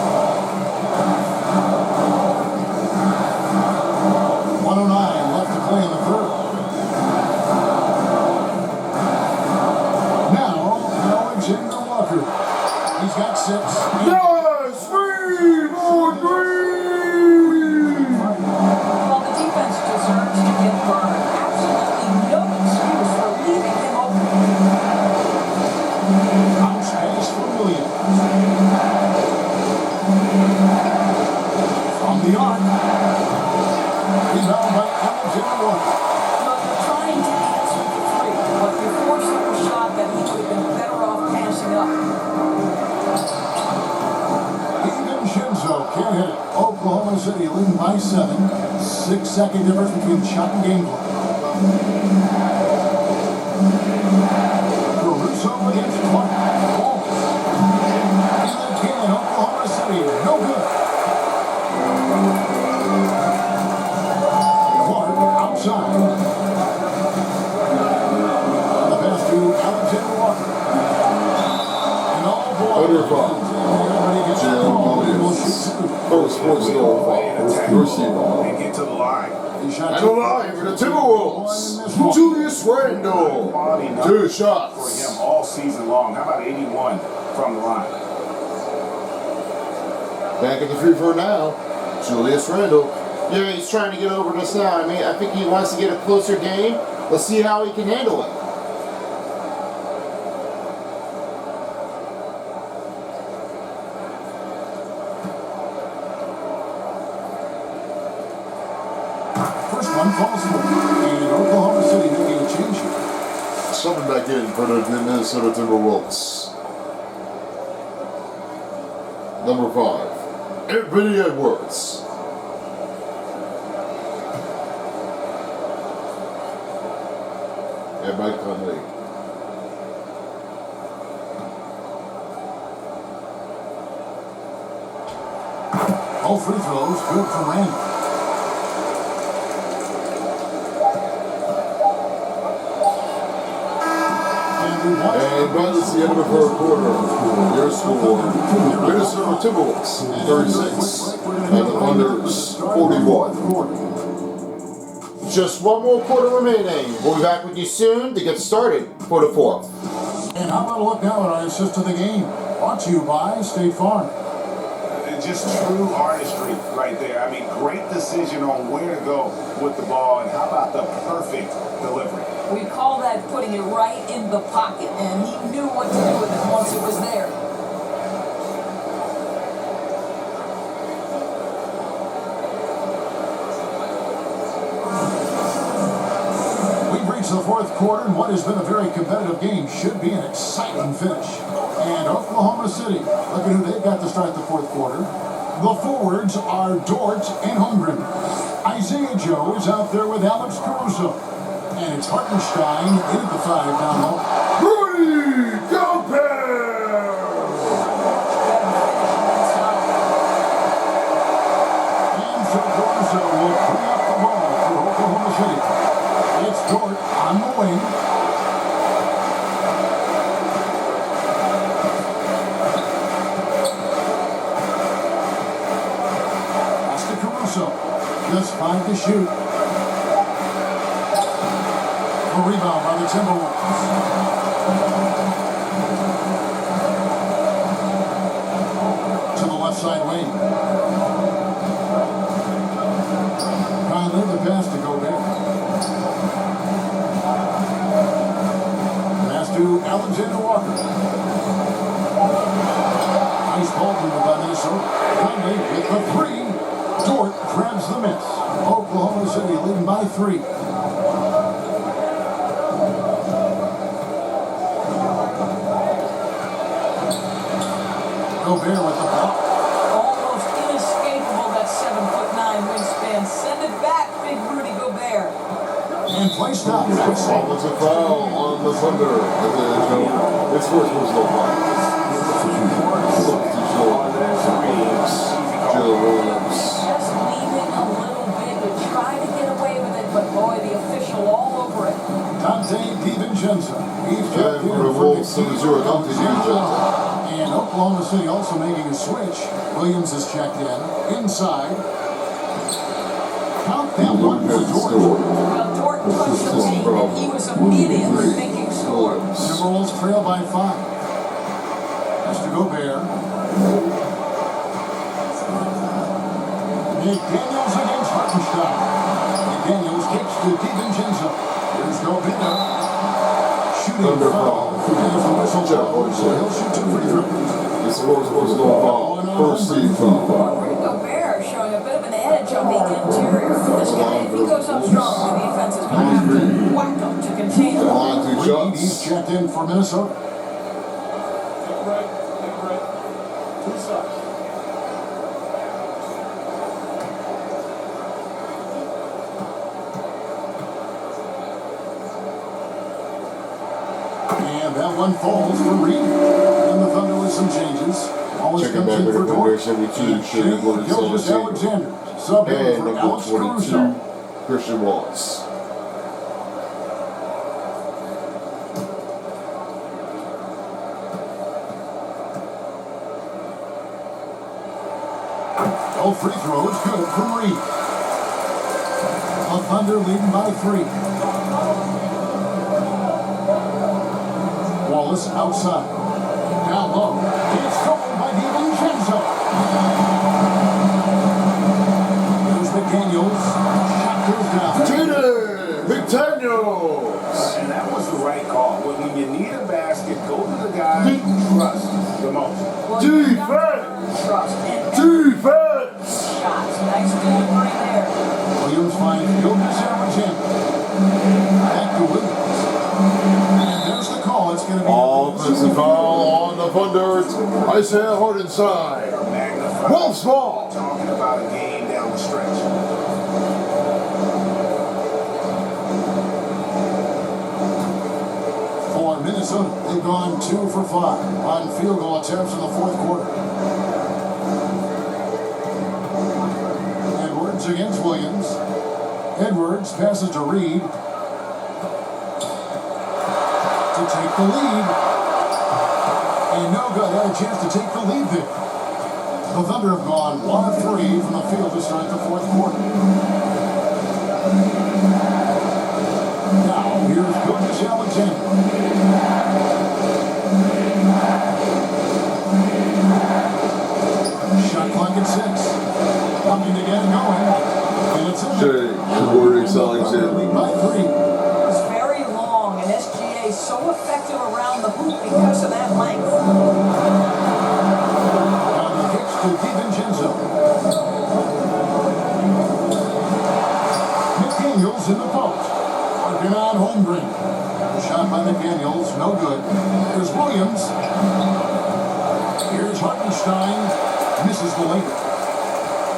109 left to play in the third. Now, Alexander Walker. He's got 6. Yes! 3 more 3! Well, the defense deserves to get burned. Absolutely no excuse for leaving him open. Bounce pass for Williams. From the arc. Rebound by Alexander Walker. Look, you're trying to answer the 3, but you're forcing a shot that he would have been better off passing up. DiVincenzo can't hit it. Oklahoma City leading by 7. 6-second difference between shot and game clock. Caruso against Clark. Wallace. And again, Oklahoma City, no good. Clark outside. The pass to Alexander Walker. And all boys. Under foul. First sports goal foul. Receiver. And get to the line. And alive for the Timberwolves. Julius Randle. 2 For shots. him all season long. How about 81 from the line? Back at the free throw now. Julius Randle. Yeah, he's trying to get over this now. I mean, I think he wants to get a closer game. Let's see how he can handle it. one falls for it. And Oklahoma City making a change here. Coming back in for the Minnesota Timberwolves. Number 5, Anthony Edwards. And Mike Conley. All free throws good for Randall. And that's the end of the third quarter. Your score, Minnesota Timberwolves 36 and the Thunders 41. Just one more quarter remaining. We'll be back with you soon to get started for the fourth. And how about a look now at our assist to the game? Brought to you by State Farm. Just true artistry right there. I mean, great decision on where to go with the ball, and how about the perfect delivery? We call that putting it right in the pocket, and he knew what to do with it once it was there. We've reached the fourth quarter, and what has been a very competitive game should be an exciting finish. And Oklahoma City, look at who they've got to start the fourth quarter. The forwards are Dort and Holmgren. Isaiah Joe is out there with Alex Caruso. And it's Hartenstein in at the 5 down low. Rudy Gobert! And so Caruso will bring up the ball for Oklahoma City. It's Dort on the wing. Just 5 to shoot. A rebound by the Timberwolves. To the left side lane. Conley, the pass to Gobert. Pass to Alexander Walker. Nice ball movement by Minnesota. Conley with the 3. Dort grabs the miss. Oklahoma City leading by 3. Gobert with the block. Almost inescapable, that 7'9" wingspan. Send it back, big Rudy Gobert. And play stop. It's a foul on the Thunder. It's first personal foul. Joe Williams. Just leaving a little bit to try to get away with it, but boy, the official all over it. Dante DiVincenzo. He's checked in for the Wolves. Dante DiVincenzo. And Oklahoma City also making a switch. Williams is checked in. Inside. Count that one for Dort. Well, Dort touched the tape, and he was immediately thinking score. Timberwolves trail by 5. That's to Gobert. McDaniels against Hartenstein. McDaniels kicks to DiVincenzo. Here's Gobert. Shooting foul. There's the whistle. So he'll shoot 2 free throws. It's first personal foul. First team foul. Rudy Gobert showing a bit of an edge on the interior. This guy, if he goes up strong, the defense is going to have to whack him to contain him. He's checked in for Minnesota. And that one falls for Reed. And the Thunder with some changes. Always Checking comes back in with for the Dort. 72, Shea Gilgeous Alexander. Sub in and for number Alex 22, Caruso. Christian Wallace. All free throws good from Reed. The Thunder leading by 3. Wallace outside. Down low. It's stolen by DiVincenzo. There's McDaniels. Shot goes down. McDaniels. And that was the right call. When you need a basket, go to the guy you trust the most. Defense. Trust. And Defense. shots. Nice delivery there. Williams finds Gilgeous Thunder, Isaiah Hardenstein. Wolves ball. Talking about a game down the stretch. For Minnesota, they've gone 2 for 5 on field goal attempts in the fourth quarter. Edwards against Williams. Edwards passes to Reed to take the lead. And no good, had a chance to take the lead there. The Thunder have gone 1 of 3 from the field to start the fourth quarter. Now, here's Gilgeous Alexander. Shot clock at 6. Coming to get going. And it's in there. Gilgeous Alexander. By 3. It's very long, and SGA is so effective around the hoop because of that length. On the kicks to DiVincenzo. McDaniels in the post. Working on Holmgren. Shot by McDaniels, no good. There's Williams. Here's Hartenstein. Misses the layup.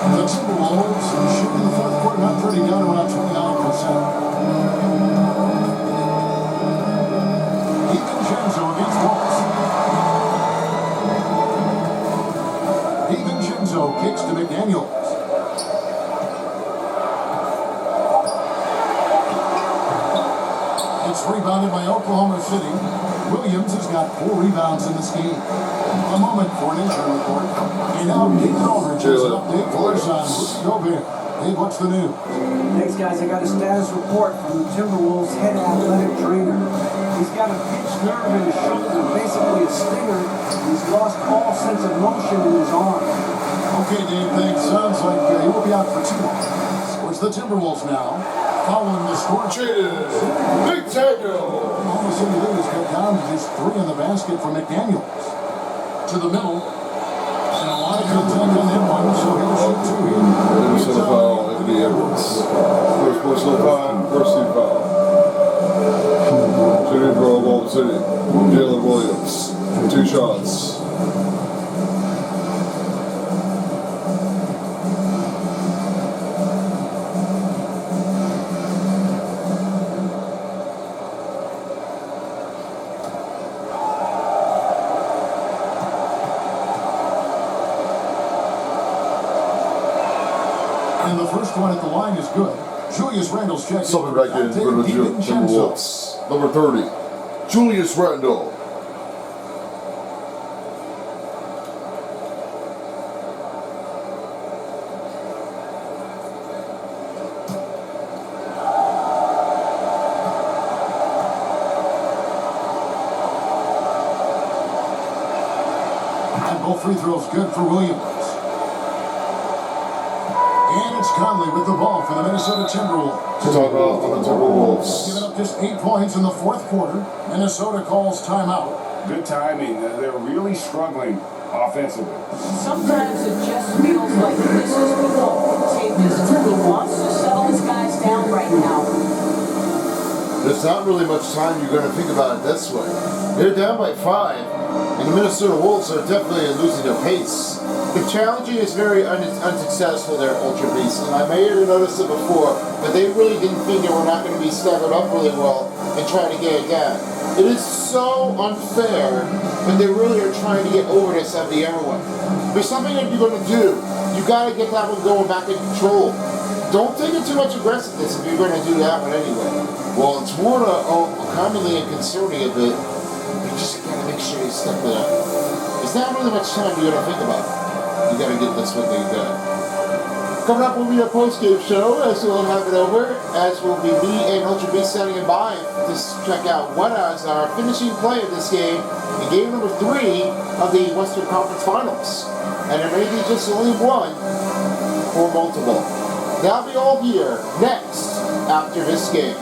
The Timberwolves shooting in the fourth quarter, not 30, down around 29%. DiVincenzo against Wallace. DiVincenzo kicks to McDaniels. It's rebounded by Oklahoma City. Williams has got 4 rebounds in this game. A moment for an injury report. And now David Aldridge has an update for us on Rudy Gobert. Dave, what's the news? Thanks, guys. I got a status report from the Timberwolves head athletic trainer. He's got a pinched nerve in his shoulder, basically a stinger. He's lost all sense of motion in his arm. Okay, Dave, thanks. Sounds like he will be out for 2 months. Where's the Timberwolves now? Following the score. Big tackle. Oklahoma City Leaders got down to just 3 in the basket for McDaniels. To the middle. And a lot of contact on him one, so he'll shoot 2 here. Minnesota foul, Anthony Edwards. First personal foul, first team foul. Shooting for Oklahoma City. Jalen Williams. 2 shots. And the first one at the line is good. Julius Randle's check. Something back in for the Timberwolves. Number 30, Julius Randle. And both free throws good for Williams. And it's Conley with the ball for the Minnesota Timberwolves. Timeout on the Timberwolves. Giving up just 8 points in the fourth quarter. Minnesota calls timeout. Good timing. They're really struggling offensively. Sometimes it just feels like this is become contagious. He wants to settle his guys down right now. There's not really much time you're going to think about it this way. They're down by 5, and the Minnesota Wolves are definitely losing their pace. The challenging is very unsuccessful there, Ultra Beast, and I may have noticed it before, but they really didn't think they were not going to be staggered up really well and try to get it down. It is so unfair, but they really are trying to get over this every everyone. There's something that you're going to do. You got to get that one going back in control. Don't take it too much aggressiveness if you're going to do that one anyway. Well, it's more commonly and concerning a bit. You just got to make sure you stick with that. There's not really much time you're going to think about it. You got to get this one thing done. Coming up will be a post-game show, as we'll have it over, as will be me and Ultra Beast standing by to check out what is our finishing play of this game in game number 3 of the Western Conference Finals. And there may be just only one or multiple. That'll be all here next after this game.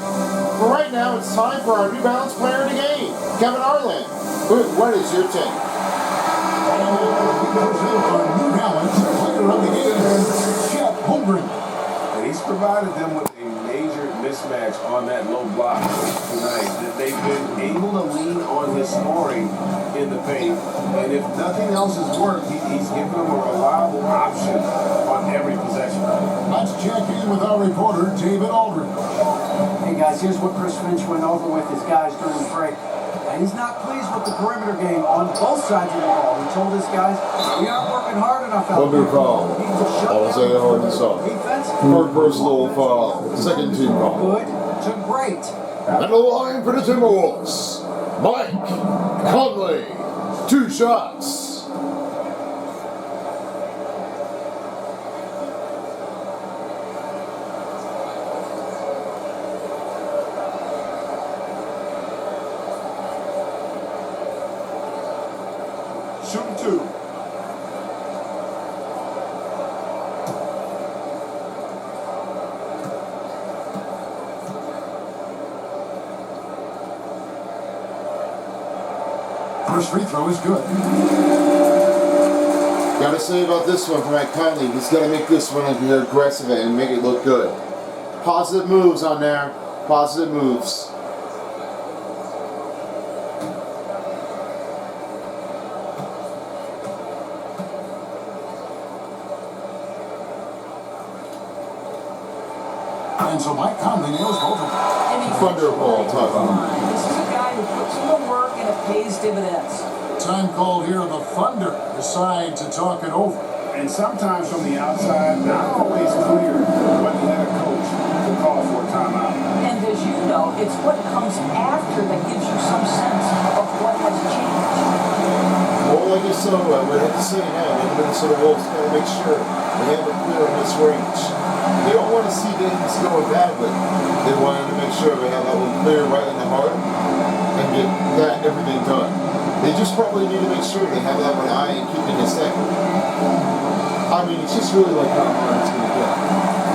For right now, it's time for our New Balance player of the game, Kevin Harlan. What is your take? Holmgren. And he's provided them with a major mismatch on that low block tonight. That they've been able to lean on his scoring in the paint, and if nothing else has worked, he's given them a reliable option on every possession. Let's check in with our reporter, David Aldridge. Hey guys, here's what Chris Finch went over with his guys during the break. And he's not pleased with the perimeter game on both sides of the ball. He told his guys, we aren't working hard enough out there. Foul. We need to shut Isaiah down Hardenson. defense. Third personal foul. Second team foul. Good to great. And the line for the Timberwolves. Mike Conley. 2 shots. Shooting 2. First free throw is good. Gotta say about this one for Mike Conley, he's gotta make this one aggressive and make it look good. Positive moves on there. Positive moves. And so Mike Conley nails both of them. Thunderball time. This is a guy who puts in the work and it pays dividends. Time called here, the Thunder decide to talk it over. And sometimes from the outside, not always clear what the head coach to call for a timeout. And as you know, it's what comes after that gives you some sense of what has changed. Well, like you saw, I would have to say now, the Minnesota Wolves gotta make sure they have it clear in this range. They don't want to see things going badly. They wanted to make sure they have that one clear right in the heart and get everything done. They just probably need to make sure they have that one eye and keeping it second. I mean, it's just really like how hard it's going to get.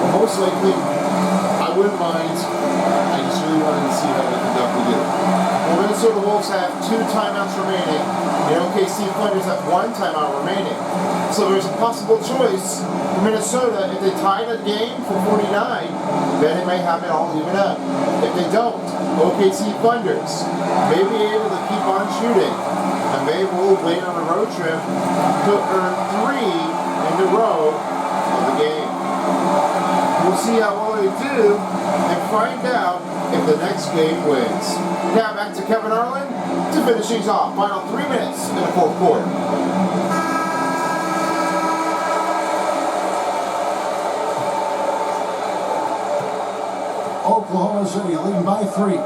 But most likely, I wouldn't mind. I just really wanted to see how they can definitely get it. Well, Minnesota Wolves have 2 timeouts remaining. The OKC Thunders have 1 timeout remaining. So there's a possible choice for Minnesota. If they tie the game for 49, then they may have it all even up. If they don't, OKC Thunders may be able to keep on shooting, and they will wait on a road trip to earn 3 in a row of the game. We'll see how well they do and find out if the next game wins. Now back to Kevin Harlan to finish things off. Final 3 minutes in the 4th quarter. Oklahoma City leading by 3.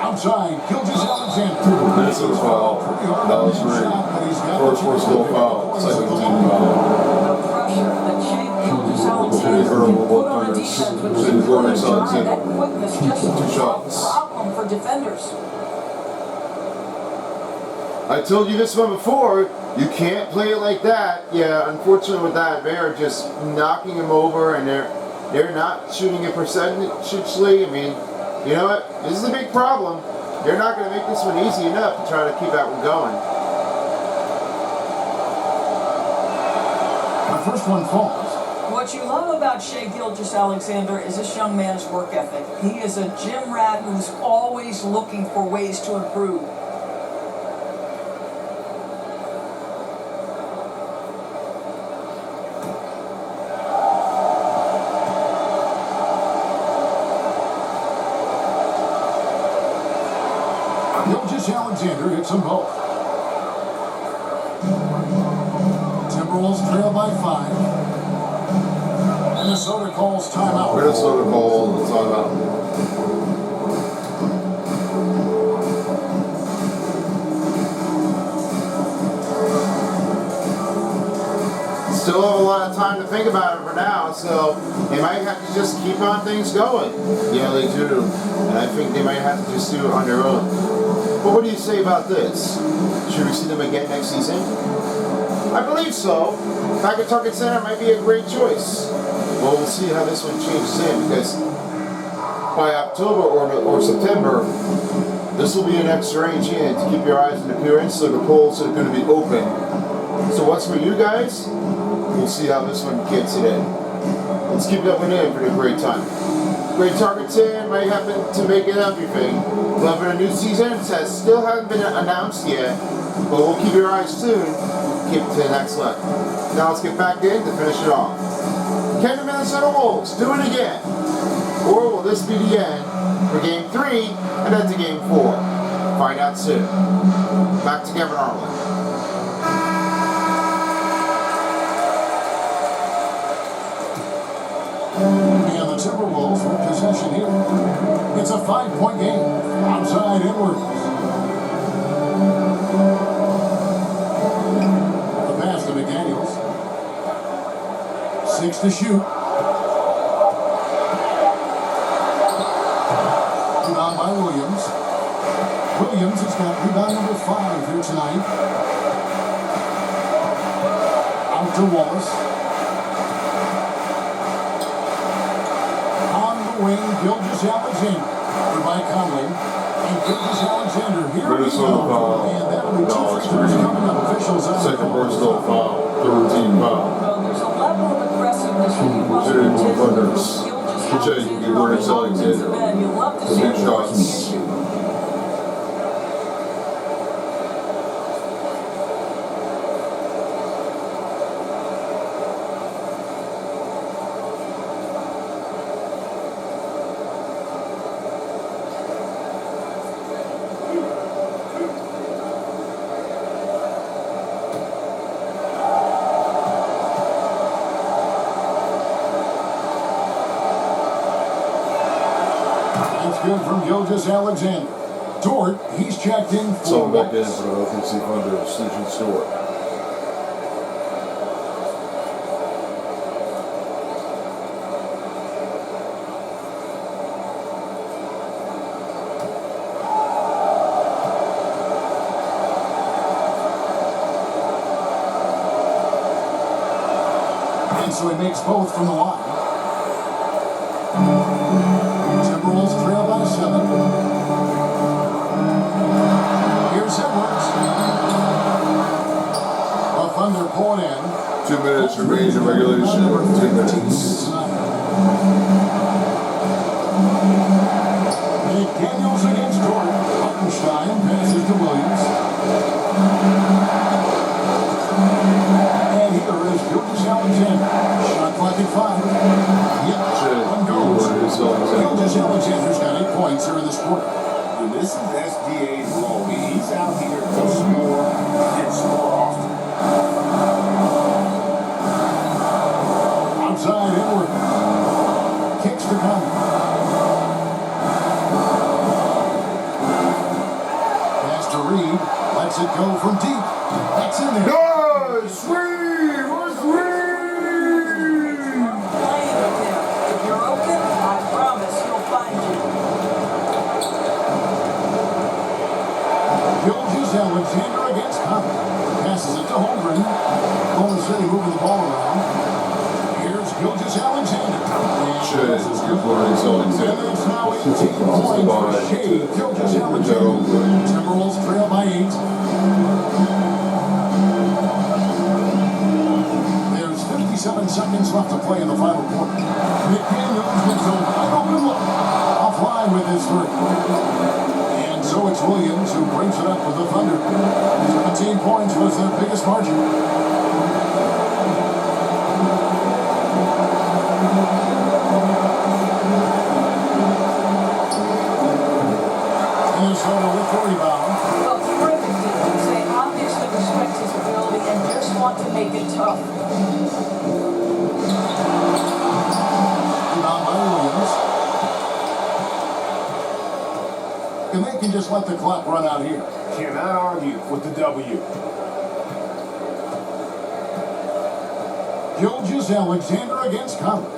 Outside, Gilgeous-Alexander. Minnesota foul. That was great. First personal foul. Second team foul. The pressure that Shea Gilgeous-Alexander can put on a defense with that quickness just a problem for defenders. I told you this one before, you can't play it like that. Yeah, unfortunately with that, they are just knocking him over and they're not shooting it percentagely. I mean, you know what? This is a big problem. They're not going to make this one easy enough to try to keep that one going. The first one falls. What you love about Shea Gilgeous-Alexander is this young man's work ethic. He is a gym rat who's always looking for ways to improve. Gilgeous-Alexander hits them both. Timberwolves trail by 5. Minnesota calls timeout. Minnesota calls timeout. Still have a lot of time to think about it for now, so they might have to just keep on things going. You know, they do. And I think they might have to just do it on their own. But what do you say about this? Should we see them again next season? I believe so. Pawtucket Center might be a great choice. Well, we'll see how this one changes in, because by October or September, this will be an extra range in to keep your eyes on the appearance, so the polls are going to be open. So what's for you guys? We'll see how this one gets it in. Let's keep that one in for the great time. Great Target 10 might happen to make it everything. 11 a new season still hasn't been announced yet, but we'll keep your eyes tuned. Keep it to the next level. Now let's get back in to finish it off. Can the Minnesota Wolves do it again? Or will this be the end for Game 3 and then to Game 4? Find out soon. Back to Kevin Harlan. And the Timberwolves with possession here. It's a 5-point game. Outside Edwards. The pass to McDaniels. 6 to shoot. Rebound by Williams. Williams has got rebound number 5 here tonight. Out to Wallace. Wing, Gilgeous-Alexander by Conley, and Gilgeous-Alexander here Minnesota foul. And that'll be 2 free throws coming up. Officials out. Second personal foul, 13 foul. Well, there's a level of aggressiveness when you want to Considered Thunders. Gilgeous-Alexander. Gilgeous-Alexander. You love to The see big him shots. the issue. Good from Gilgeous-Alexander. Dort, he's checked in for So back in for the OKC Thunder, Stephen Stewart. And so he makes both from the line. Timberwolves trail by 7. Here's Edwards. The Thunder pull it in. 2 minutes remains in regulation. 2 minutes. McDaniels against Jordan. Hartenstein passes to Williams. And here is Gilgeous-Alexander. Shot clock at 5. Yep, one goes. Gilgeous-Alexander's got 8 points here in this quarter. And this is SGA's role. He's out here to score and score often. Outside Edwards. Kicks to Conley. Pass to Reed. Lets it go from deep. That's in there. Nice! Reed! Where's Reed? Playing with him. If you're open, I promise he'll find you. Gilgeous-Alexander against Conley. Passes it to Holmgren. Golden City moving the ball around. Here's Gilgeous-Alexander. Shea, good morning, Alexander. And it's now 18 points for Shea Gilgeous-Alexander. Timberwolves trail by 8. There's 57 seconds left to play in the final quarter. McDaniels gets a wide open look. Offline with his 3. And so it's Williams who brings it up with the Thunder. 17 points was their biggest margin. Minnesota with the rebound. Well, terrific defense. They obviously respect his ability and just want to make it tough. Rebound by Williams. And they can just let the clock run out here. Cannot argue with the W. Gilgeous-Alexander against Conley.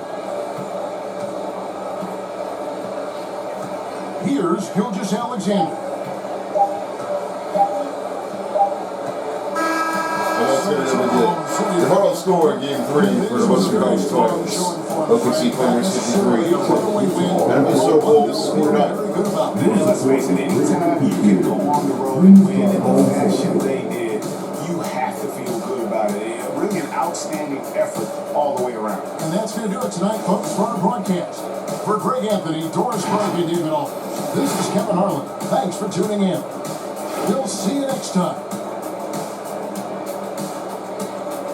Here's Gilgeous-Alexander. The total score in Game 3 for the Western Conference Finals. OKC Thunder 63. And Minnesota Wolves 49. Let's face it, anytime you can go on the road and win in the fashion they did, you have to feel good about it. Really an outside outstanding effort all the way around. And that's going to do it tonight, folks, for our broadcast. For Greg Anthony, Doris Burke, and David Aldridge, this is Kevin Harlan. Thanks for tuning in. We'll see you next time.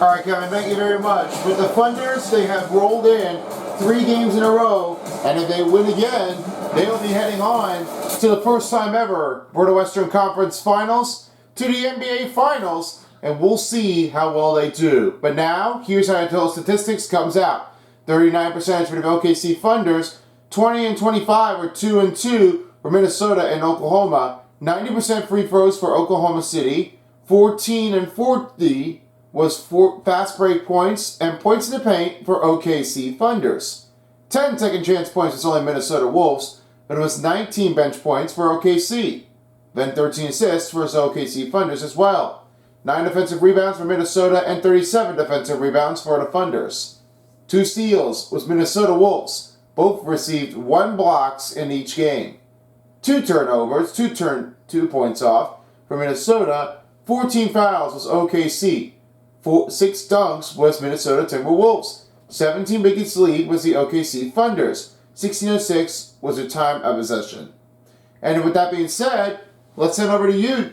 All right, Kevin, thank you very much. With the Thunders, they have rolled in 3 games in a row, and if they win again, they'll be heading on to the first time ever for the Western Conference Finals, to the NBA Finals, and we'll see how well they do. But now, here's how total statistics comes out. 39% for the OKC Thunders, 20 and 25 or 2 and 2 for Minnesota and Oklahoma, 90% free throws for Oklahoma City, 14 and 40 was 4 fast break points and points in the paint for OKC Thunders. 10 second chance points was only Minnesota Wolves, but it was 19 bench points for OKC. Then 13 assists for his OKC Thunders as well. 9 defensive rebounds for Minnesota and 37 defensive rebounds for the Thunders. 2 steals was Minnesota Wolves. Both received 1 blocks in each game. 2 turnovers, 2 points off for Minnesota. 14 fouls was OKC. 6 dunks was Minnesota Timberwolves. 17 biggest lead was the OKC Thunders. 16:06 was their time of possession. And with that being said, let's head over to you,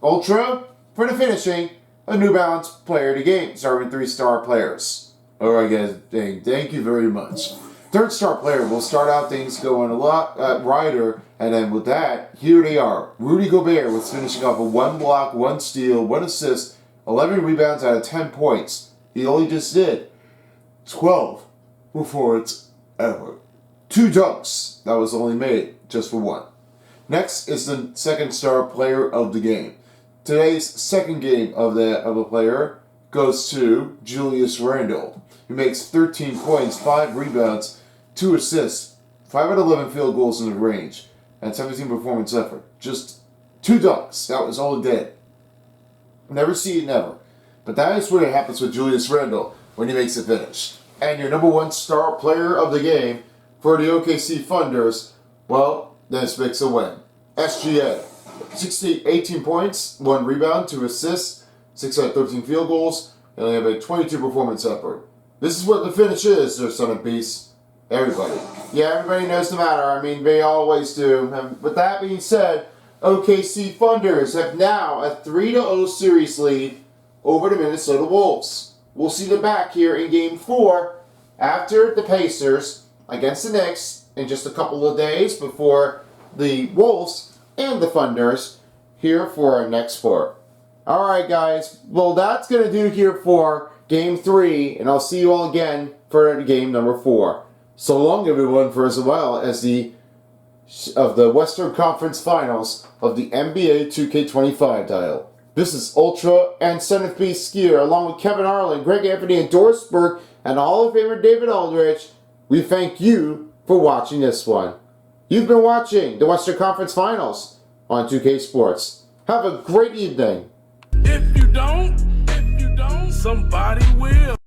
Ultra, for the finishing of New Balance Player of the Game, starting with 3-star players. Alright guys, thank you very much. 3rd-star player, we'll start out things going a lot rider, and then with that, here they are. Rudy Gobert was finishing off with 1 block, 1 steal, 1 assist, 11 rebounds out of 10 points. He only just did 12 before it's ever. 2 dunks. That was only made just for 1. Next is the 2nd-star player of the game. Today's second game of a player goes to Julius Randle. He makes 13 points, 5 rebounds, 2 assists, 5 out of 11 field goals in the range, and 17 performance effort. Just 2 dunks. That was all he did. Never see it, never. But that is what happens with Julius Randle when he makes a finish. And your number 1 star player of the game for the OKC Thunders, well, this makes a win. SGA. 18 points, 1 rebound, 2 assists, 6 out of 13 field goals, and only have a 22 performance effort. This is what the finish is, their son of peace. Everybody. Yeah, everybody knows the matter. I mean, they always do. And with that being said, OKC Thunders have now a 3-0 series lead over the Minnesota Wolves. We'll see them back here in Game 4 after the Pacers against the Knicks in just a couple of days before the Wolves and the Thunders here for our next part. Alright guys, well that's going to do here for Game 3, and I'll see you all again for game number 4. So long everyone, for as well as the Western Conference Finals of the NBA 2k25 title. This is Ultra and Son of Beast Skier, along with Kevin Harlan, Greg Anthony, and Doris Burke, and all of favorite David Aldridge. We thank you for watching this one. You've been watching the Western Conference Finals on 2K Sports. Have a great evening. If you don't, somebody will.